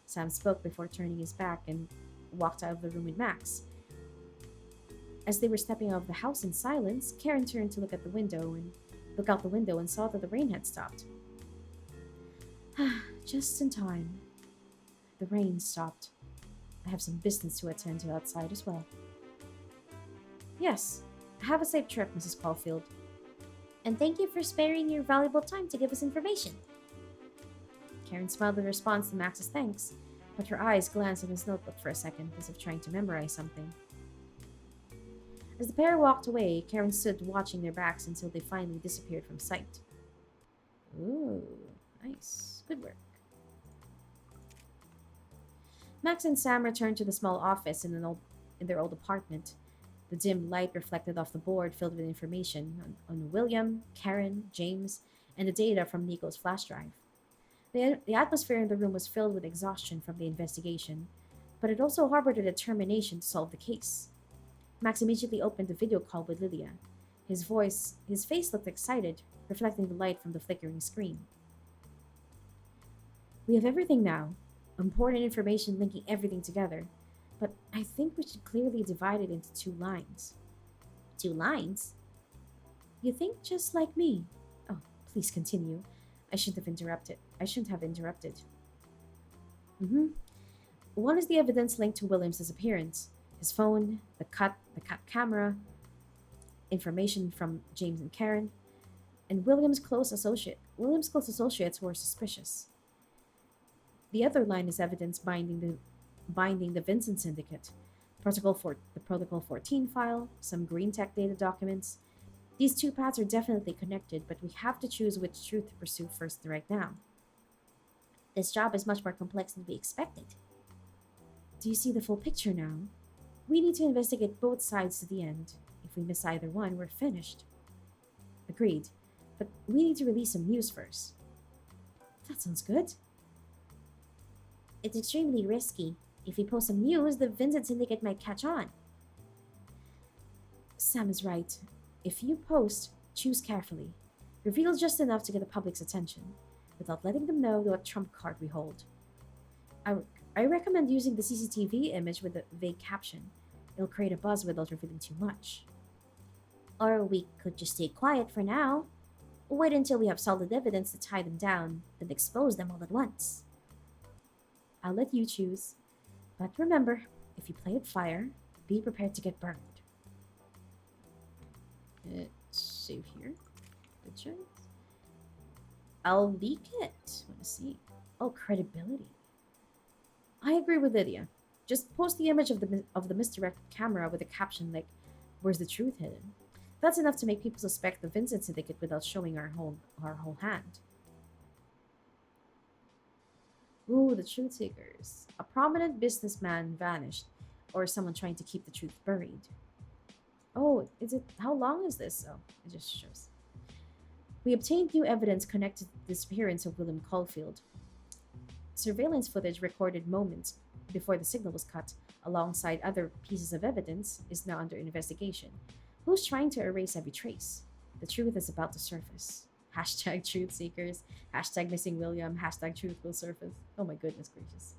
Sam spoke before turning his back and walked out of the room with Max. As they were stepping out of the house in silence, Karen turned to look out the window and saw that the rain had stopped. Just in time. The rain stopped. I have some business to attend to outside as well. Yes. Have a safe trip, Mrs. Caulfield. And thank you for sparing your valuable time to give us information. Karen smiled in response to Max's thanks, but her eyes glanced at his notebook for a second, as if trying to memorize something. As the pair walked away, Karen stood watching their backs until they finally disappeared from sight. Ooh, nice. Good work. Max and Sam returned to the small office in their old apartment. The dim light reflected off the board filled with information on William, Karen, James, and the data from Nico's flash drive. The atmosphere in the room was filled with exhaustion from the investigation, but it also harbored a determination to solve the case. Max immediately opened a video call with Lydia. His face looked excited, reflecting the light from the flickering screen. We have everything now. Important information linking everything together. But I think we should clearly divide it into two lines. 2 lines? You think just like me? Oh, please continue. I shouldn't have interrupted. One is the evidence linked to William's disappearance. His phone, the cut camera, information from James and Karen, and William's close associates were suspicious. The other line is evidence binding the Vincent Syndicate, the Protocol 14 file, some green tech data documents. These two paths are definitely connected, but we have to choose which truth to pursue first right now. This job is much more complex than we expected. Do you see the full picture now? We need to investigate both sides to the end. If we miss either one, we're finished. Agreed. But we need to release some news first. That sounds good. It's extremely risky. If we post some news, the Vincent Syndicate might catch on. Sam is right. If you post, choose carefully. Reveal just enough to get the public's attention, without letting them know what trump card we hold. I, I recommend using the CCTV image with a vague caption. It'll create a buzz without revealing too much. Or we could just stay quiet for now. Wait until we have solid evidence to tie them down, then expose them all at once. I'll let you choose. But remember, if you play with fire, be prepared to get burned. Save here. Good choice. I'll leak it. Wanna see? Oh, credibility. I agree with Lydia. Just post the image of the misdirected camera with a caption like, "Where's the truth hidden?" That's enough to make people suspect the Vincent Syndicate without showing our whole hand. Ooh, the truth seekers. A prominent businessman vanished, or someone trying to keep the truth buried. Oh, is it? How long is this? Oh, it just shows. We obtained new evidence connected to the disappearance of William Caulfield. Surveillance footage recorded moments before the signal was cut, alongside other pieces of evidence, is now under investigation. Who's trying to erase every trace? The truth is about to surface. Hashtag truth seekers. Hashtag missing William. Hashtag truth will surface. Oh my goodness gracious.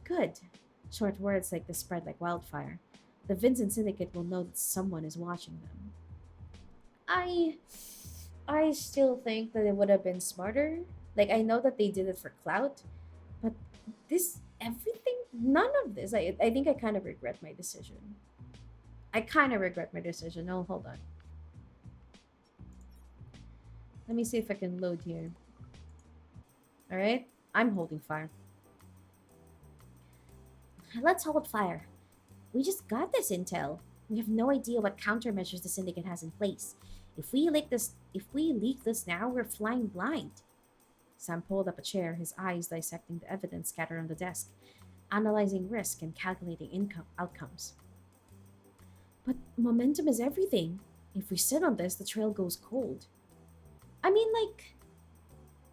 Good. Short words like this spread like wildfire. The Vincent Syndicate will know that someone is watching them. I I still think that it would have been smarter. Like I know that they did it for clout, but this everything none of this. I think I kind of regret my decision. I kind of regret my decision. Oh, hold on. Let me see if I can load here. All right? I'm holding fire. Let's hold fire. We just got this intel. We have no idea what countermeasures the syndicate has in place. If we leak this now, we're flying blind. Sam pulled up a chair, his eyes dissecting the evidence scattered on the desk, analyzing risk and calculating income outcomes. But momentum is everything. If we sit on this, the trail goes cold. I mean, like,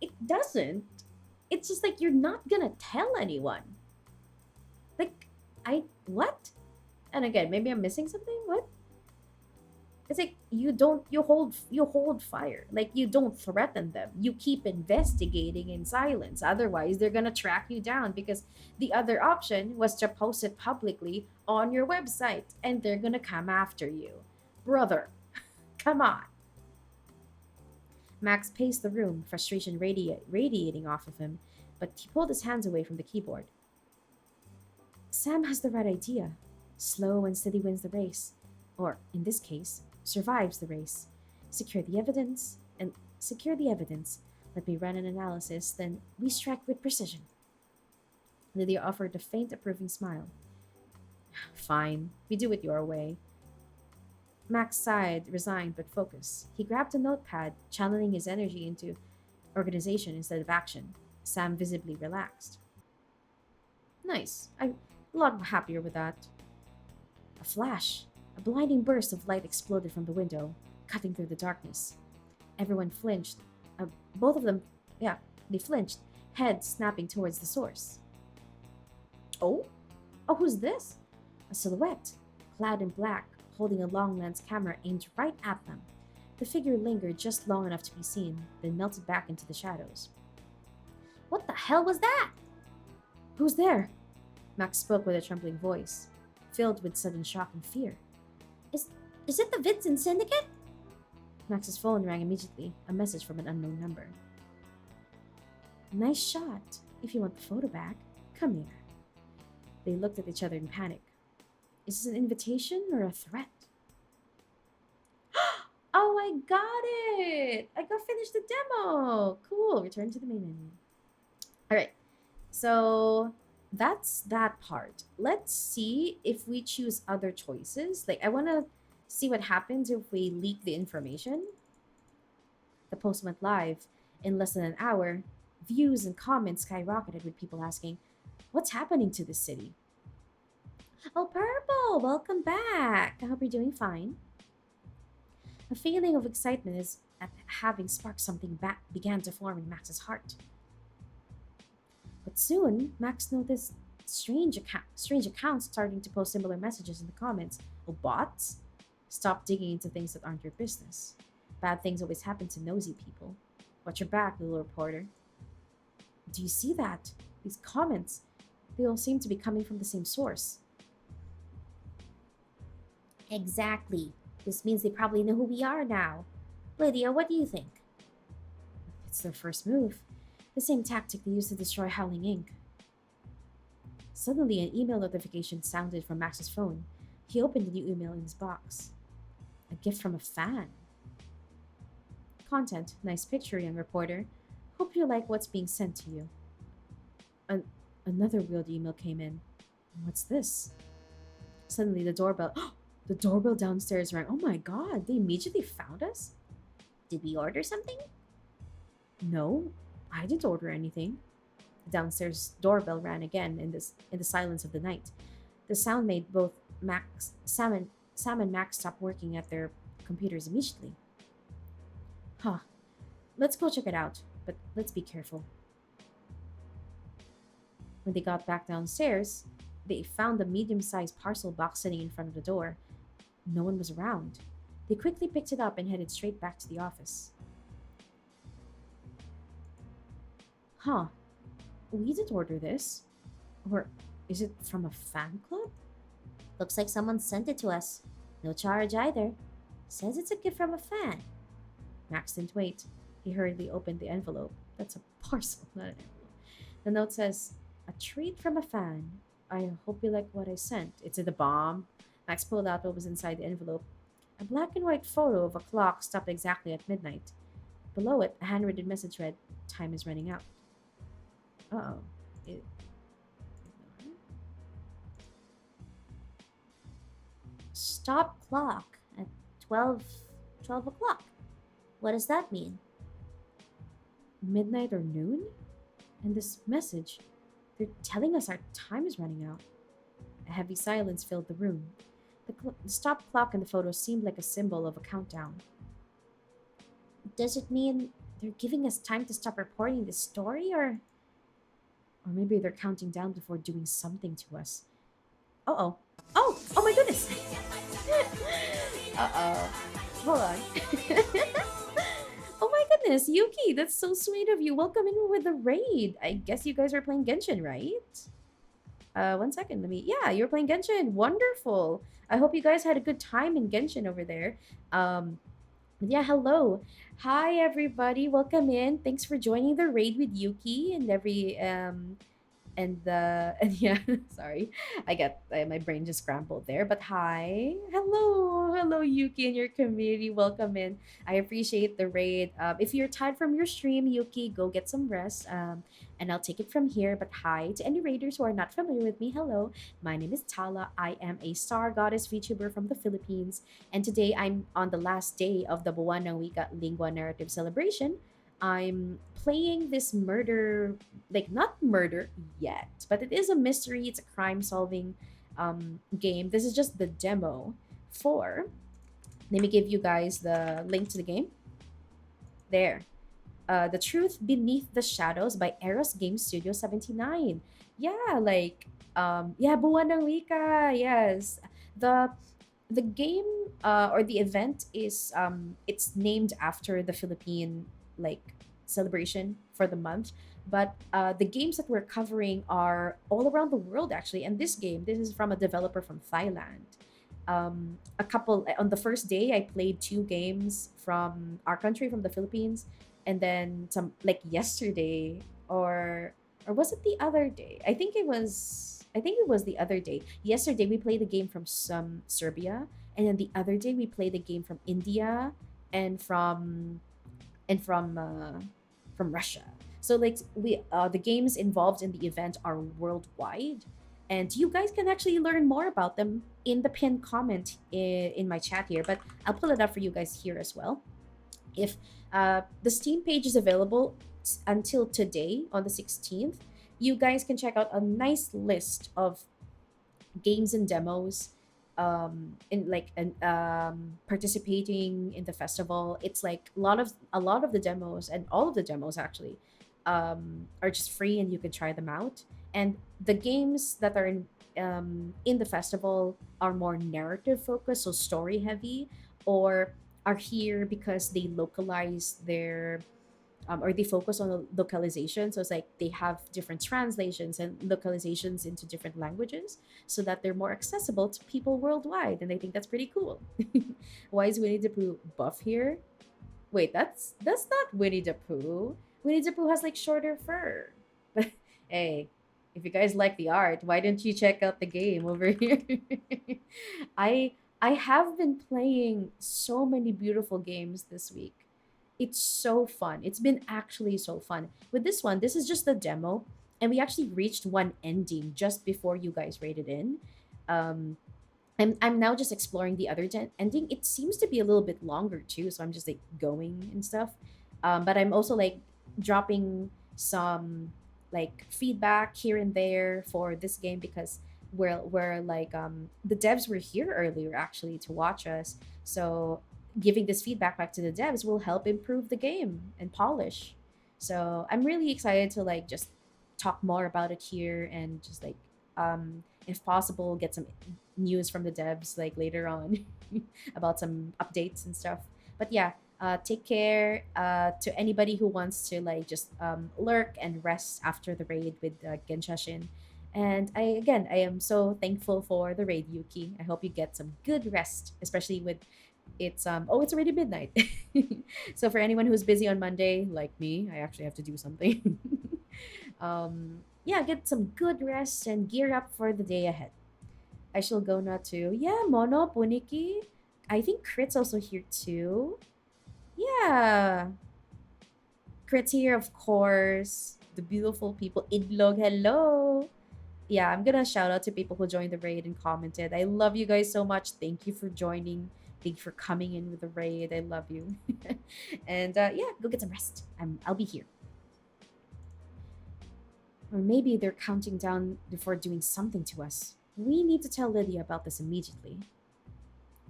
it doesn't. It's just like you're not gonna tell anyone. Like, what? And again, maybe I'm missing something. What? It's like you hold fire. Like you don't threaten them. You keep investigating in silence. Otherwise, they're gonna track you down because the other option was to post it publicly on your website and they're gonna come after you. Brother, come on. Max paced the room, frustration radiating off of him, but he pulled his hands away from the keyboard. Sam has the right idea. Slow and steady wins the race. Or, in this case, survives the race. Secure the evidence. Let me run an analysis, then we strike with precision. Lydia offered a faint approving smile. Fine, we do it your way. Max sighed, resigned but focused. He grabbed a notepad, channeling his energy into organization instead of action. Sam visibly relaxed. Nice. I'm a lot happier with that. A flash. A blinding burst of light exploded from the window, cutting through the darkness. Everyone flinched. Both of them, yeah, they flinched, heads snapping towards the source. Oh? Oh, who's this? A silhouette, clad in black, holding a long lens camera aimed right at them. The figure lingered just long enough to be seen, then melted back into the shadows. What the hell was that? Who's there? Max spoke with a trembling voice, filled with sudden shock and fear. Is it the Vincent Syndicate? Max's phone rang immediately, a message from an unknown number. Nice shot. If you want the photo back, come here. They looked at each other in panic. Is this an invitation or a threat? Oh, I got it! I got finished the demo! Cool, return to the main menu. Alright, so that's that part. Let's see if we choose other choices. Like, I want to see what happens if we leak the information. The post went live. In less than an hour, views and comments skyrocketed with people asking, what's happening to this city? Oh, Purple, welcome back. I hope you're doing fine. A feeling of excitement is at having sparked something back began to form in Max's heart. But soon, Max noticed strange accounts starting to post similar messages in the comments. Oh, bots? Stop digging into things that aren't your business. Bad things always happen to nosy people. Watch your back, little reporter. Do you see that? These comments, they all seem to be coming from the same source. Exactly. This means they probably know who we are now. Lydia, what do you think? It's their first move. The same tactic they used to destroy Howling Inc. Suddenly, an email notification sounded from Max's phone. He opened the new email in his box. A gift from a fan. Content. Nice picture, young reporter. Hope you like what's being sent to you. An- Another weird email came in. What's this? Suddenly, the doorbell. The doorbell downstairs rang. Oh my god, they immediately found us? Did we order something? No, I didn't order anything. The downstairs doorbell rang again in the silence of the night. The sound made both Sam and Max stop working at their computers immediately. Huh. Let's go check it out, but let's be careful. When they got back downstairs, they found a medium-sized parcel box sitting in front of the door. No one was around. They quickly picked it up and headed straight back to the office. Huh. We didn't order this. Or is it from a fan club? Looks like someone sent it to us. No charge either. Says it's a gift from a fan. Max didn't wait. He hurriedly opened the envelope. That's a parcel, not an envelope. The note says, "A treat from a fan. I hope you like what I sent." It's in the bomb. Max pulled out what was inside the envelope. A black and white photo of a clock stopped exactly at midnight. Below it, a handwritten message read, "Time is running out." Uh-oh. It, Stop clock at 12 o'clock. What does that mean? Midnight or noon? And this message, they're telling us our time is running out. A heavy silence filled the room. The stop clock in the photo seemed like a symbol of a countdown. Does it mean they're giving us time to stop reporting this story, Or maybe they're counting down before doing something to us. Uh-oh. Oh my goodness! Uh-oh. Hold on. Oh my goodness, Yuki, that's so sweet of you. Welcome in with the raid. I guess you guys are playing Genshin, right? One second, yeah, you're playing Genshin. Wonderful. I hope you guys had a good time in Genshin over there. Yeah, hello. Hi everybody. Welcome in. Thanks for joining the raid with Yuki and and yeah, sorry, I get my brain just scrambled there, but hi, hello Yuki and your community, welcome in. I appreciate the raid. If you're tired from your stream, Yuki, go get some rest, and I'll take it from here. But hi to any raiders who are not familiar with me. Hello, my name is Tala. I am a star goddess VTuber from the Philippines, and today I'm on the last day of the Buwan ng Wika Lingua narrative celebration. I'm playing this murder, like not murder yet, but it is a mystery. It's a crime solving game. This is just the demo for. Let me give you guys the link to the game. There. The Truth Beneath the Shadows by Eros Game Studio 79. Yeah, like yeah, Buwan ng Wika. Yes. The the game or the event is it's named after the Philippine like celebration for the month, but the games that we're covering are all around the world actually. And this is from a developer from Thailand. A couple on the first day I played two games from our country, from the Philippines, and then some like yesterday, or was it the other day? I think it was the other day. Yesterday we played a game from some Serbia, and then the other day we played a game from India and from Russia. So like we the games involved in the event are worldwide, and you guys can actually learn more about them in the pinned comment in my chat here. But I'll pull it up for you guys here as well. If the Steam page is available until today on the 16th, you guys can check out a nice list of games and demos in like an participating in the festival. It's like a lot of the demos, and all of the demos actually are just free and you can try them out. And the games that are in the festival are more narrative focused, so story heavy, or are here because they localize their or they focus on localization. So it's like they have different translations and localizations into different languages so that they're more accessible to people worldwide. And I think that's pretty cool. Why is Winnie the Pooh buff here? Wait, that's not Winnie the Pooh. Winnie the Pooh has like shorter fur. But hey, if you guys like the art, why don't you check out the game over here? I have been playing so many beautiful games this week. It's so fun. It's been actually so fun. With this one, this is just the demo, and we actually reached one ending just before you guys rated in. Um, I'm now just exploring the other ending. It seems to be a little bit longer too, so I'm just like going and stuff. But I'm also like dropping some like feedback here and there for this game because we're like the devs were here earlier actually to watch us. So giving this feedback back to the devs will help improve the game and polish. So I'm really excited to like just talk more about it here and just like if possible get some news from the devs like later on about some updates and stuff. But yeah, take care to anybody who wants to like just lurk and rest after the raid with Genshashin. And I am so thankful for the raid, Yuki. I hope you get some good rest, especially with it's already midnight. So for anyone who's busy on Monday, like me, I actually have to do something. Yeah, get some good rest and gear up for the day ahead. I shall go now too. Yeah, Mono, Puniki. I think Crit's also here too. Yeah. Crit's here, of course. The beautiful people. Idlog, hello. Yeah, I'm gonna shout out to people who joined the raid and commented. I love you guys so much. Thank you for joining. Thank you for coming in with the raid. I love you. And yeah, go get some rest. I'll be here. Or maybe they're counting down before doing something to us. We need to tell Lydia about this immediately.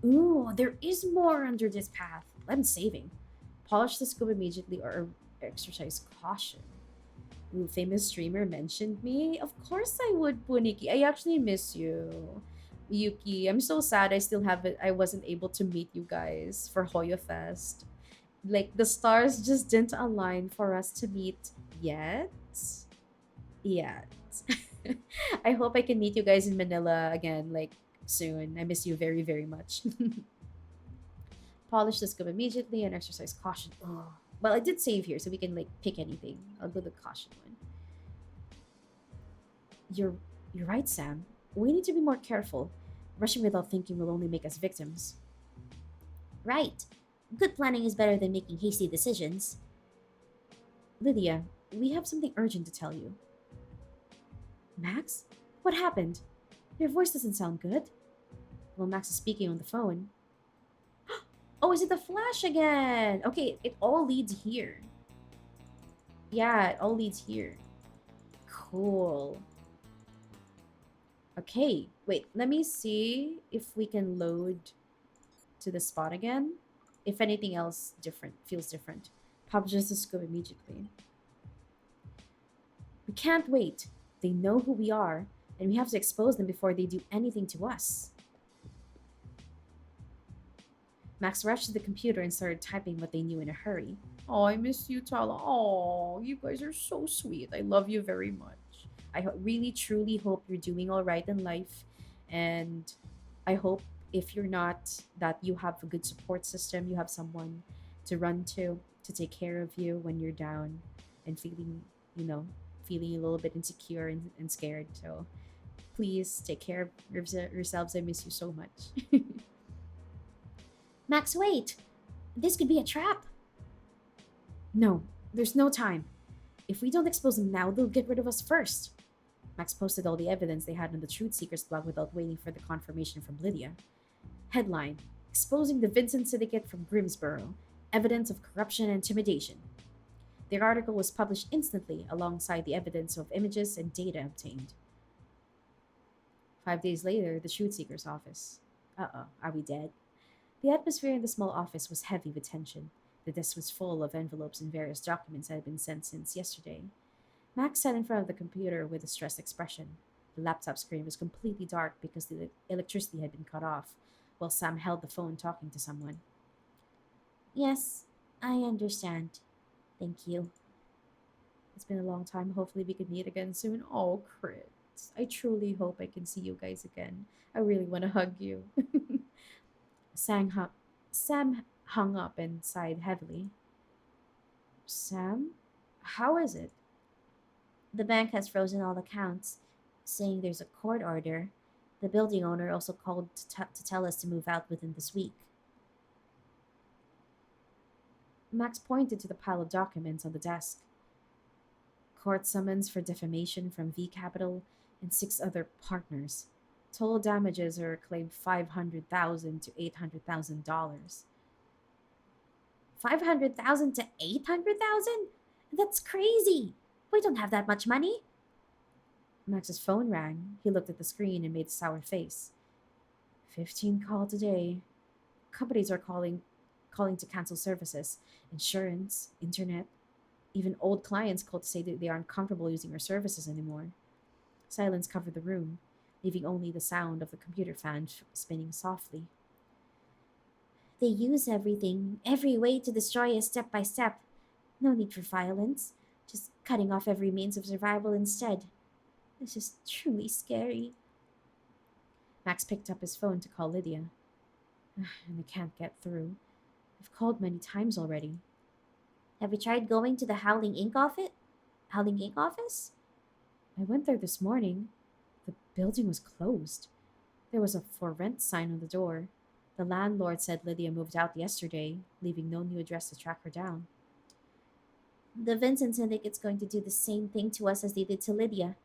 Ooh, there is more under this path. I'm saving. Polish the scoop immediately or exercise caution. Ooh, famous streamer mentioned me? Of course I would, Puniki. I actually miss you. Yuki, I'm so sad I still haven't I wasn't able to meet you guys for Hoyo Fest. Like the stars just didn't align for us to meet yet. Yet. I hope I can meet you guys in Manila again, like soon. I miss you very, very much. Polish the scope immediately and exercise caution. Oh. Well, I did save here, so we can like pick anything. I'll go the caution one. You're you're right, Sam. We need to be more careful. Rushing without thinking will only make us victims. Right. Good planning is better than making hasty decisions. Lydia, we have something urgent to tell you. Max? What happened? Your voice doesn't sound good. Well, Max is speaking on the phone. Oh, is it the flash again? Okay, it all leads here. Yeah, it all leads here. Cool. Okay, wait, let me see if we can load to the spot again. If anything else different feels different. Publish the scope immediately. We can't wait. They know who we are, and we have to expose them before they do anything to us. Max rushed to the computer and started typing what they knew in a hurry. Oh, I miss you, Tala. Oh, you guys are so sweet. I love you very much. I really, truly hope you're doing all right in life. And I hope if you're not, that you have a good support system. You have someone to run to take care of you when you're down and feeling, you know, feeling a little bit insecure and scared. So please take care of yourselves. I miss you so much. Max, wait! This could be a trap. No, there's no time. If we don't expose them now, they'll get rid of us first. Max posted all the evidence they had on the Truth Seekers blog without waiting for the confirmation from Lydia. Headline: Exposing the Vincent Syndicate from Grimsboro. Evidence of corruption and intimidation. The article was published instantly alongside the evidence of images and data obtained. 5 days later, the Truth Seekers office. Are we dead? The atmosphere in the small office was heavy with tension. The desk was full of envelopes and various documents that had been sent since yesterday. Max sat in front of the computer with a stressed expression. The laptop screen was completely dark because the electricity had been cut off, while Sam held the phone talking to someone. Yes, I understand. Thank you. It's been a long time. Hopefully, we could meet again soon. Oh, Chris. I truly hope I can see you guys again. I really want to hug you. Sang hu- Sam hung up and sighed heavily. Sam? How is it? The bank has frozen all accounts, saying there's a court order. The building owner also called to tell us to move out within this week. Max pointed to the pile of documents on the desk. Court summons for defamation from V Capital and six other partners. Total damages are claimed $500,000 to $800,000. 500,000 to 800,000? That's crazy. We don't have that much money. Max's phone rang. He looked at the screen and made a sour face. 15 called today. Companies are calling to cancel services, insurance, internet. Even old clients called to say that they aren't comfortable using our services anymore. Silence covered the room, leaving only the sound of the computer fan spinning softly. They use everything, every way to destroy us step by step. No need for violence, just cutting off every means of survival instead. This is truly scary. Max picked up his phone to call Lydia. And I can't get through. I've called many times already. Have you tried going to the Howling Ink office? Howling Ink office? I went there this morning. The building was closed. There was a for rent sign on the door. The landlord said Lydia moved out yesterday, leaving no new address to track her down. The Vincent Syndicate's going to do the same thing to us as they did to Lydia.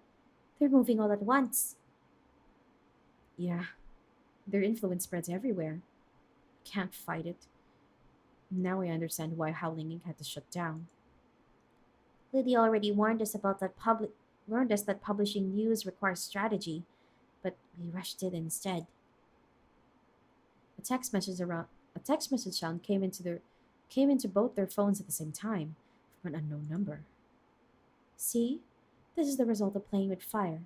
They're moving all at once. Yeah, their influence spreads everywhere. Can't fight it. Now I understand why Howling Inc. had to shut down. Lydia already warned us that publishing news requires strategy, but we rushed it instead. A text message around a text message sound came into both their phones at the same time from an unknown number. See? This is the result of playing with fire.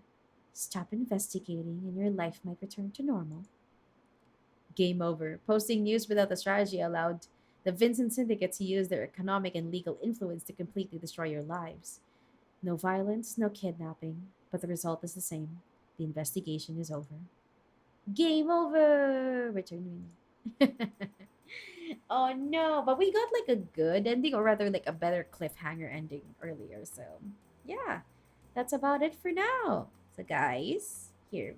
Stop investigating and your life might return to normal. Game over. Posting news without a strategy allowed the Vincent Syndicate to use their economic and legal influence to completely destroy your lives. No violence, no kidnapping, but the result is the same. The investigation is over. Game over! Return win. Oh no, but we got like a good ending, or rather, like a better cliffhanger ending earlier. So, yeah, that's about it for now. So, guys, here,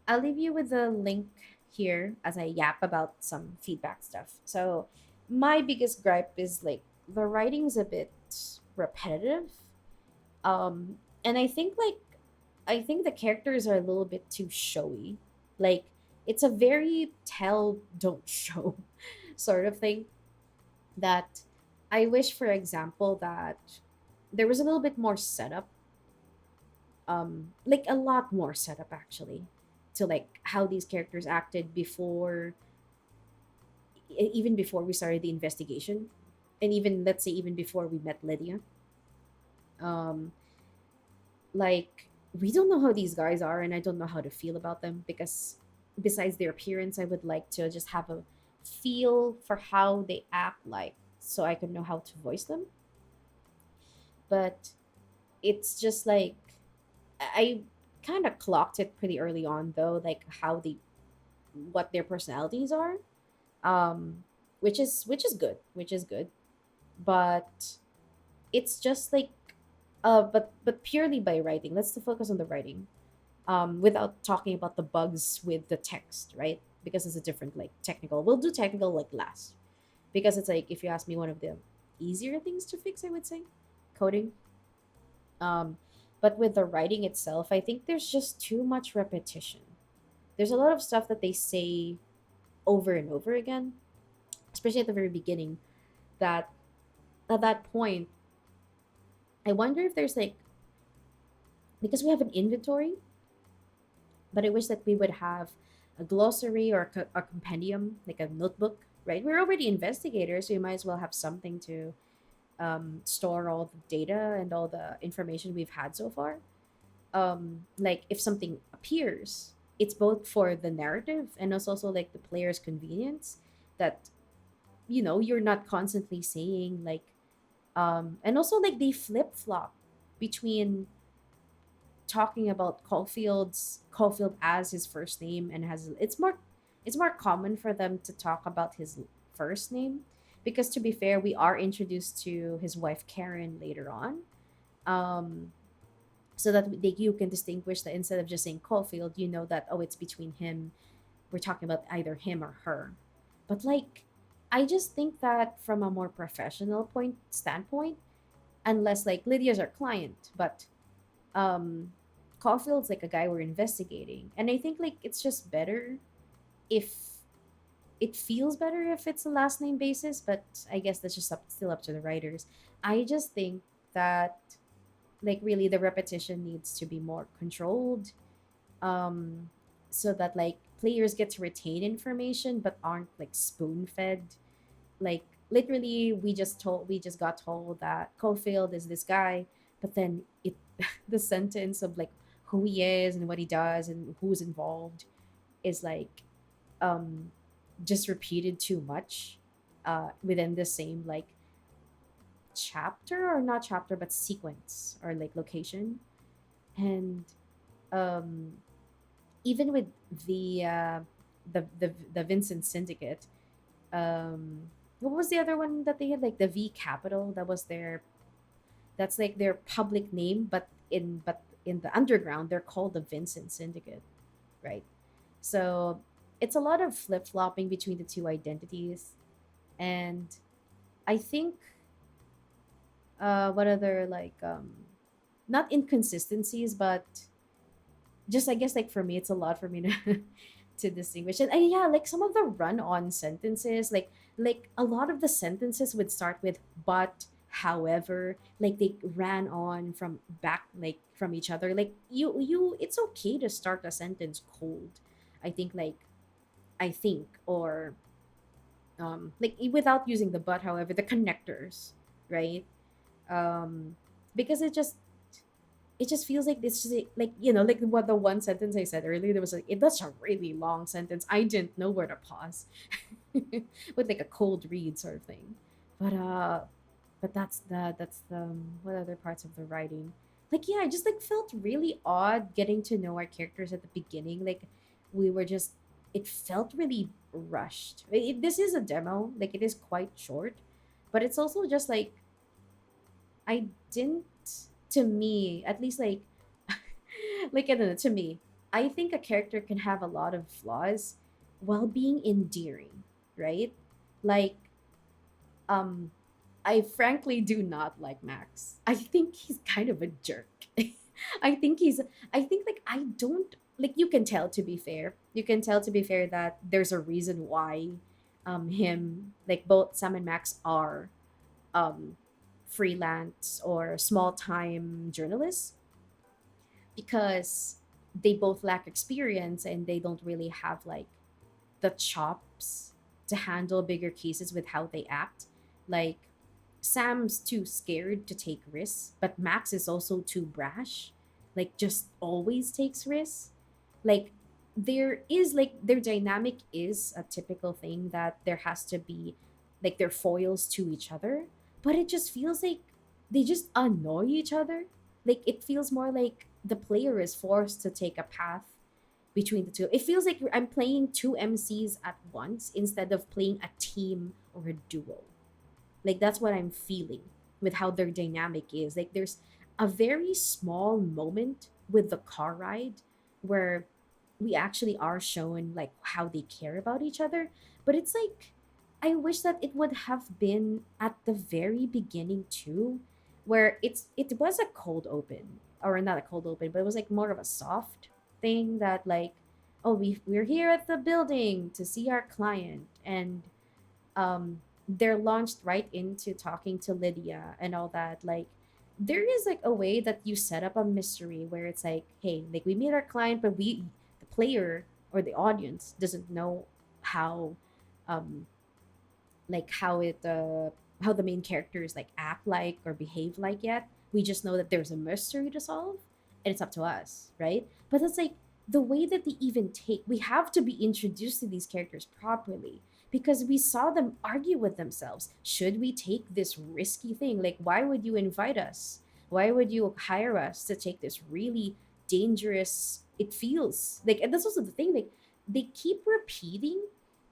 I'll leave you with the link here as I yap about some feedback stuff. So, my biggest gripe is like the writing's a bit repetitive. And I think the characters are a little bit too showy. Like it's a very tell don't show sort of thing that I wish, for example, that there was a little bit more setup, like a lot more setup actually, to like how these characters acted before, even before we started the investigation, and even let's say even before we met Lydia. Um, like we don't know how these guys are, and I don't know how to feel about them because besides their appearance, I would like to just have a feel for how they act like so I can know how to voice them. But it's just like I kind of clocked it pretty early on though, like how they what their personalities are. Which is good, which is good. But it's just like but purely by writing. Let's focus on the writing. Without talking about the bugs with the text, right? Because it's a different like technical. We'll do technical like last because it's like if you ask me, one of the easier things to fix, I would say, coding. Um, but with the writing itself, I think there's just too much repetition. There's a lot of stuff that they say over and over again, especially at the very beginning. That at that point, I wonder if there's like because we have an inventory, but I wish that we would have a glossary or a compendium, like a notebook, right? We're already investigators, so you might as well have something to store all the data and all the information we've had so far. Like if something appears, it's both for the narrative and it's also like the player's convenience that you're not constantly saying like and also like they flip flop between talking about Caulfield as his first name and has it's more common for them to talk about his first name because to be fair we are introduced to his wife Karen later on, um so that you can distinguish that instead of just saying Caulfield you know that oh it's between him, we're talking about either him or her. But like I just think that from a more professional point standpoint, unless like Lydia's our client, but um Caulfield's like a guy we're investigating. And I think like it's just better if it feels better if it's a last name basis, but I guess that's just still up to the writers. I just think that like really the repetition needs to be more controlled, um so that like players get to retain information but aren't like spoon fed. Like literally we just got told that Cofield is this guy, but then it the sentence of like who he is and what he does and who's involved is like um just repeated too much within the same like chapter, or not chapter but sequence or like location. And um even with the the Vincent Syndicate, what was the other one that they had, like the V Capital, that was their that's like their public name, but in the underground they're called the Vincent Syndicate, right? So it's a lot of flip-flopping between the two identities. And I think what other like not inconsistencies, but just I guess like for me it's a lot for me to to distinguish. And yeah, like some of the run-on sentences, like a lot of the sentences would start with but, however, like they ran on from back like from each other. Like you it's okay to start a sentence cold. I think like I think or like without using the but, however, the connectors, right? um because it just feels like this is like like what the one sentence I said earlier, there was like that's a really long sentence, I didn't know where to pause with like a cold read sort of thing. But that's the what other parts of the writing, like yeah, I just like felt really odd getting to know our characters at the beginning. Like we were just it felt really rushed. This is a demo, like it is quite short, but it's also just like I didn't, to me, at least like like I don't know, to me, I think a character can have a lot of flaws while being endearing, right? Like um I frankly do not like Max. I think he's kind of a jerk. I think he's I think like I don't like you can tell to be fair. You can tell to be fair that there's a reason why him like both Sam and Max are um, freelance or small time journalists because they both lack experience and they don't really have like the chops to handle bigger cases with how they act. Like Sam's too scared to take risks, but Max is also too brash. Like just always takes risks. Like there is like their dynamic is a typical thing that there has to be like they're foils to each other, but it just feels like they just annoy each other. Like it feels more like the player is forced to take a path between the two. It feels like I'm playing two MCs at once instead of playing a team or a duo. Like that's what I'm feeling with how their dynamic is. Like there's a very small moment with the car ride where we actually are shown like how they care about each other, but it's like I wish that it would have been at the very beginning too, where it was a cold open, or not a cold open, but it was like more of a soft thing that like, oh, we're here at the building to see our client, and they're launched right into talking to Lydia and all that. Like there is like a way that you set up a mystery where it's like, hey, like we meet our client, but we the player or the audience doesn't know how um how the main characters like act like or behave like yet. We just know that there's a mystery to solve, and it's up to us, right? But it's like the way that they even take, we have to be introduced to these characters properly because we saw them argue with themselves. Should we take this risky thing? Like, why would you invite us? Why would you hire us to take this really dangerous, it feels like, and that's also the thing, like they keep repeating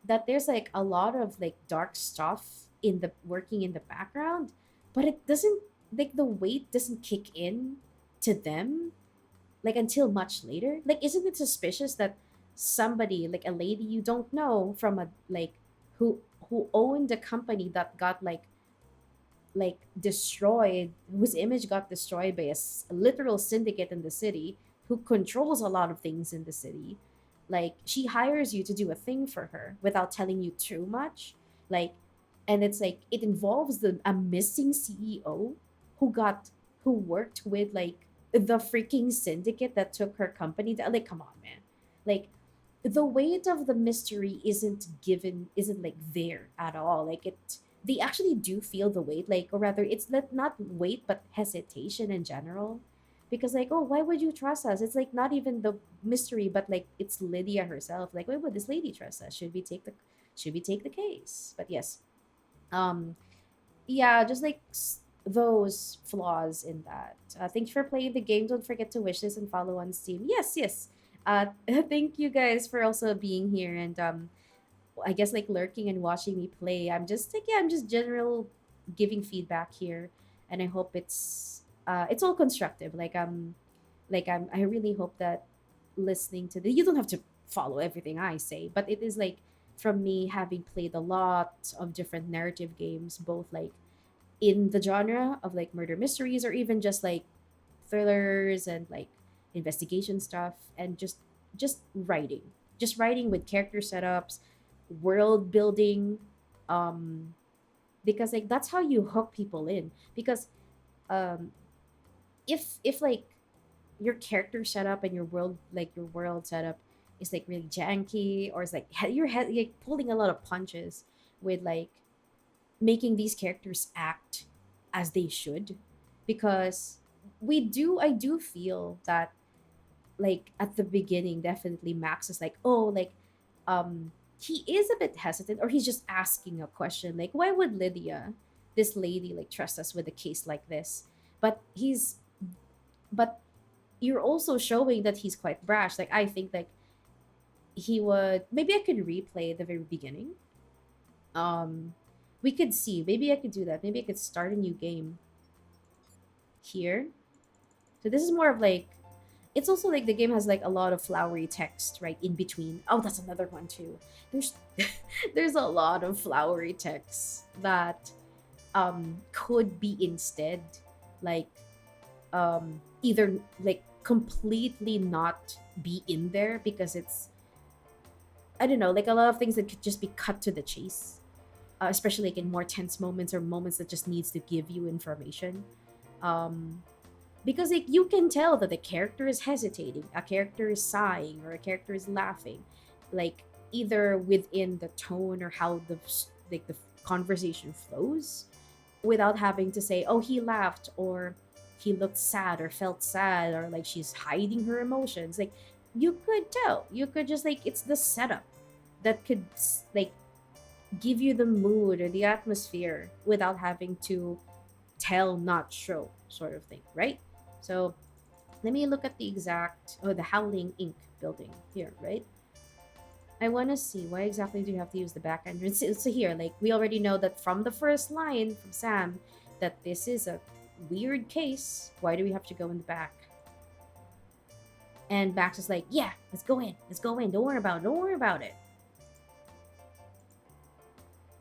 that there's like a lot of like dark stuff in the working in the background, but it doesn't, like the weight doesn't kick in to them like until much later. Like, isn't it suspicious that somebody like a lady you don't know from a like who owned a company that got like destroyed, whose image got destroyed by a literal syndicate in the city who controls a lot of things in the city, like she hires you to do a thing for her without telling you too much, like, and it's like it involves a missing CEO who got who worked with like the freaking syndicate that took her company down. Like, come on, man. Like, the weight of the mystery isn't like there at all. Like, it, they actually do feel the weight, like, or rather it's not weight but hesitation in general, because like, oh, why would you trust us? It's like not even the mystery, but like it's Lydia herself, like, why would this lady trust us? Should we take the case? But yes, um yeah, just like those flaws in that. Thanks for playing the game. Don't forget to wish this and follow on Steam. Yes, yes. Thank you guys for also being here and I guess like lurking and watching me play. I'm just like, yeah, I'm just general giving feedback here, and I hope it's all constructive. I really hope that listening to the, you don't have to follow everything I say, but it is like from me having played a lot of different narrative games, both like in the genre of like murder mysteries or even just like thrillers and like investigation stuff, and just writing just writing with character setups, world building, um because like that's how you hook people in. Because um if like your character setup and your world setup is like really janky, or it's like you're pulling a lot of punches with like making these characters act as they should, because I do feel that like at the beginning definitely Max is like, oh, like he is a bit hesitant, or he's just asking a question like, why would Lydia, this lady, like trust us with a case like this? But but you're also showing that he's quite brash. Like, I think like he would, maybe I could replay the very beginning. um we could see, maybe I could do that, maybe I could start a new game here. So this is more of like, it's also like the game has like a lot of flowery text right in between. Oh, that's another one too. There's there's a lot of flowery text that could be instead like either like completely not be in there, because it's, I don't know, like a lot of things that could just be cut to the chase, especially like in more tense moments or moments that just needs to give you information. um because like you can tell that the character is hesitating, a character is sighing, or a character is laughing, like either within the tone or how like the conversation flows, without having to say, oh, he laughed, or he looked sad or felt sad, or like she's hiding her emotions. Like, you could tell, you could just like, it's the setup that could like give you the mood or the atmosphere without having to tell not show sort of thing, right? So let me look at the exact, oh, the Howling Ink building here, right? I want to see, why exactly do you have to use the back entrance? So here, like, we already know that from the first line from Sam that this is a weird case. Why do we have to go in the back? And Max is like, yeah, let's go in, don't worry about it,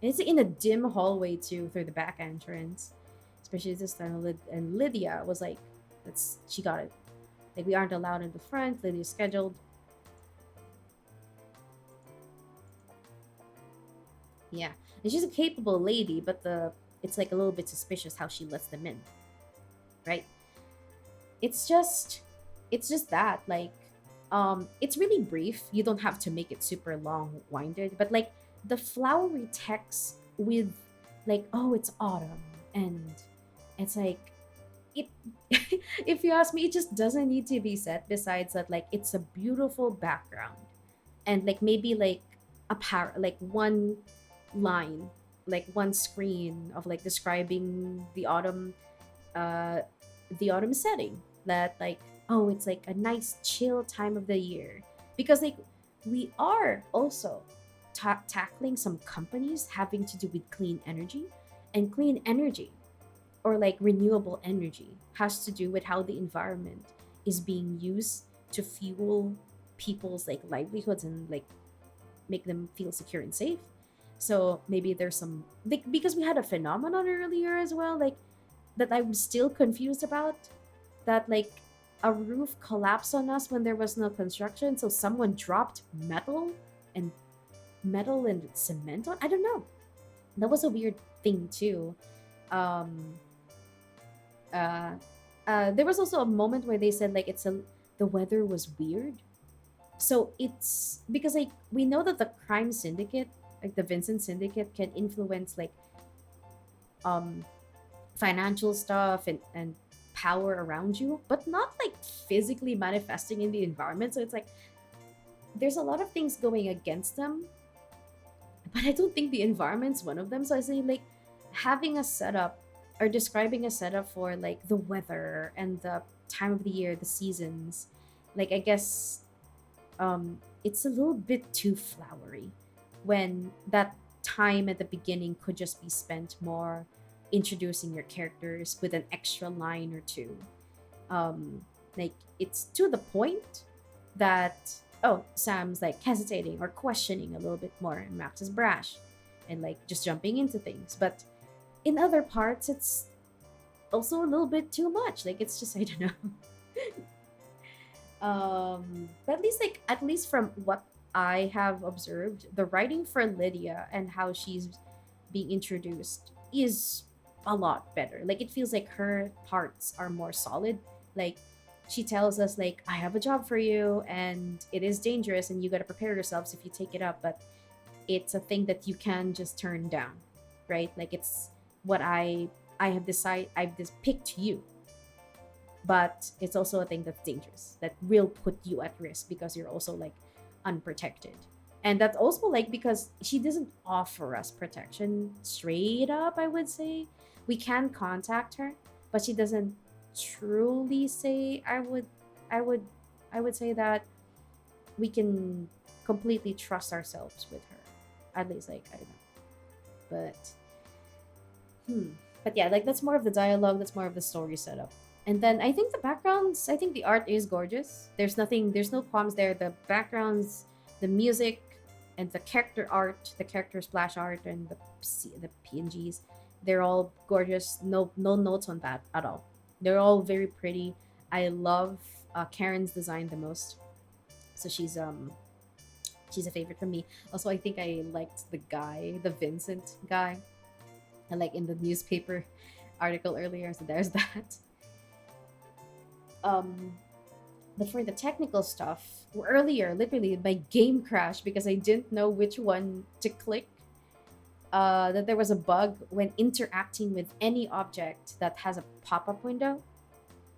And it's in a dim hallway too, through the back entrance, especially this time. And Lydia was like, "That's, she got it. Like, we aren't allowed in the front. Lydia's scheduled." Yeah, and she's a capable lady, but it's like a little bit suspicious how she lets them in, right? It's just, that like, It's really brief. You don't have to make it super long winded, but like the flowery text with like, oh, it's autumn, and it's like it if you ask me, it just doesn't need to be said. Besides that, like it's a beautiful background, and like maybe like like one line, like one screen of like describing uh the autumn setting, that like, oh, it's like a nice chill time of the year, because like we are also tackling some companies having to do with clean energy, and clean energy or like renewable energy has to do with how the environment is being used to fuel people's like livelihoods and like make them feel secure and safe. So maybe there's some like, because we had a phenomenon earlier as well, like that I'm still confused about, that like a roof collapsed on us when there was no construction, so someone dropped and metal and cement on, I don't know. That was a weird thing too. um uh, there was also a moment where they said like the weather was weird. So it's because like we know that the crime syndicate, like the Vincent syndicate, can influence like um financial stuff and power around you, but not like physically manifesting in the environment. So it's like there's a lot of things going against them, but I don't think the environment's one of them. So I say like having a setup or describing a setup for like the weather and the time of the year, the seasons, like I guess it's a little bit too flowery when that time at the beginning could just be spent more introducing your characters with an extra line or two. Like it's to the point that, oh, Sam's like hesitating or questioning a little bit more, and Max is brash and like just jumping into things. But in other parts, it's also a little bit too much. Like it's just I don't know. But at least from what I have observed, the writing for Lydia and how she's being introduced is a lot better. Like it feels like her parts are more solid. Like she tells us like, I have a job for you and it is dangerous and you got to prepare yourselves if you take it up, but it's a thing that you can just turn down, right? Like it's what I have decided, I've just picked you, but it's also a thing that's dangerous that will put you at risk because you're also like unprotected. And that's also like because she doesn't offer us protection straight up, I would say. We can contact her, but she doesn't truly say, I would I would say that we can completely trust ourselves with her. At least like I don't know. Hmm. But yeah, like that's more of the dialogue, that's more of the story setup. And then I think the backgrounds, I think the art is gorgeous. There's no qualms there. The backgrounds, the music, and the character art, the character splash art, and the PNGs, they're all gorgeous. No notes on that at all. They're all very pretty. I love Karen's design the most. So she's a favorite for me. Also, I think I liked the guy, the Vincent guy, and like in the newspaper article earlier. So there's that. Um, but for the technical stuff, earlier, literally, my game crashed because I didn't know which one to click. That there was a bug when interacting with any object that has a pop-up window.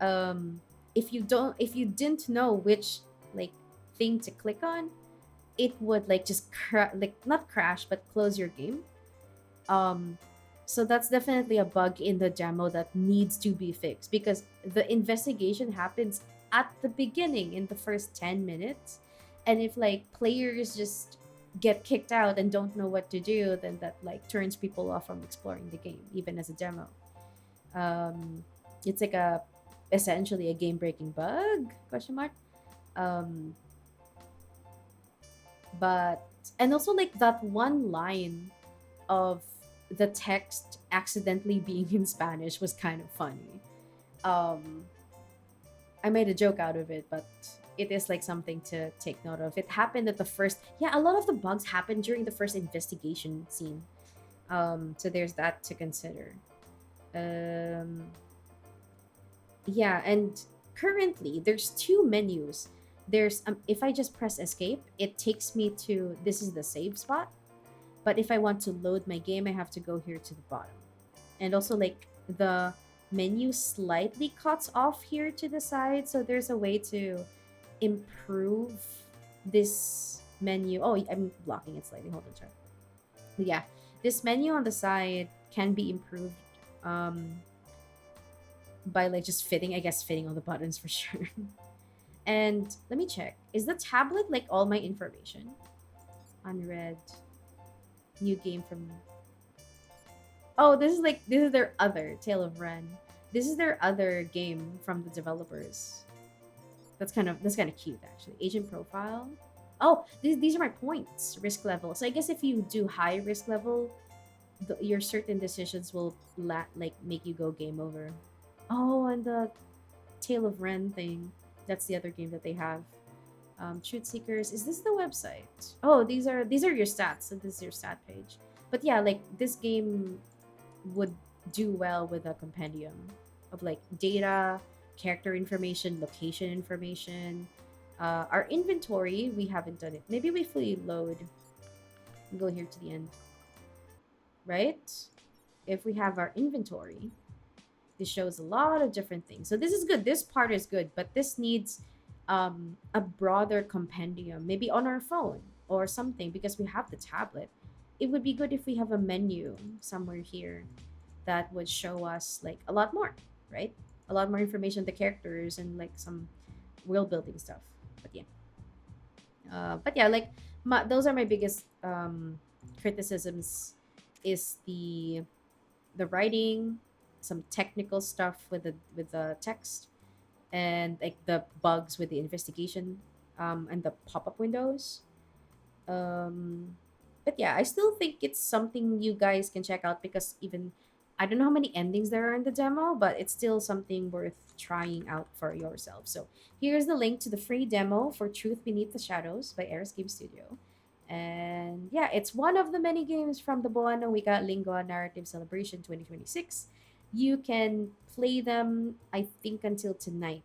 If you didn't know which like thing to click on, it would like just like not crash but close your game. Um, so that's definitely a bug in the demo that needs to be fixed because the investigation happens at the beginning in the first 10 minutes. And if like players just get kicked out and don't know what to do, then that like turns people off from exploring the game, even as a demo. Um, it's like a essentially a game breaking bug question mark. Um, but and also like that one line of the text accidentally being in Spanish was kind of funny. Um, I made a joke out of it, but it is like something to take note of. It happened at the first, yeah, a lot of the bugs happened during the first investigation scene. So there's that to consider. Um, yeah, and currently there's two menus there's if I just press escape, it takes me to this is the save spot. But if I want to load my game, I have to go here to the bottom. And also like the menu slightly cuts off here to the side, so there's a way to improve this menu. Oh, I'm blocking it slightly. Hold on, check. Yeah, this menu on the side can be improved um by like just fitting, I guess, fitting all the buttons for sure. And let me check. Is the tablet like all my information? Unread. New game from. Oh, this is their other Tale of Ren. This is their other game from the developers. That's kind of cute actually. Agent profile. Oh, these are my points. Risk level. So I guess if you do high risk level, your certain decisions will like make you go game over. Oh, and the Tale of Ren thing. That's the other game that they have. Truth Seekers. Is this the website? Oh, these are your stats. So this is your stat page. But yeah, like this game would do well with a compendium of like data, character information, location information. Our inventory, we haven't done it. Maybe we fully load and go here to the end, right? If we have our inventory, this shows a lot of different things. So this is good. This part is good, but this needs a broader compendium, maybe on our phone or something, because we have the tablet. It would be good if we have a menu somewhere here that would show us like a lot more, right? A lot more information on the characters and like some world building stuff. But yeah, like those are my biggest criticisms. Is the writing, some technical stuff with the text, and like the bugs with the investigation, and the pop up windows. Um, but yeah, I still think it's something you guys can check out because even I don't know how many endings there are in the demo, but it's still something worth trying out for yourself. So here's the link to the free demo for Truth Beneath the Shadows by Eros Game Studio. And yeah, it's one of the many games from the Buwan Wika Lingua Narrative Celebration 2026. You can play them, I think, until tonight.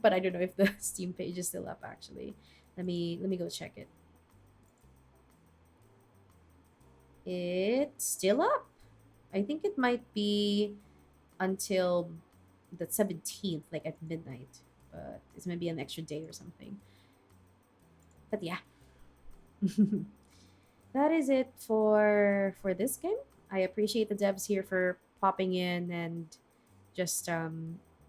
But I don't know if the Steam page is still up. Actually, let me go check it. It's still up. I think it might be until the 17th, like at midnight. But it's maybe an extra day or something. But yeah, that is it for this game. I appreciate the devs here for popping in and just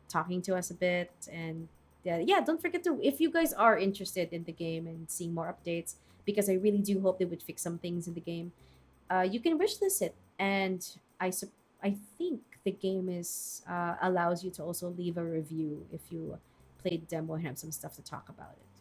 talking to us a bit. And yeah, don't forget to, if you guys are interested in the game and seeing more updates, because I really do hope they would fix some things in the game. You can wishlist it, and I think the game is allows you to also leave a review if you played the demo and have some stuff to talk about it.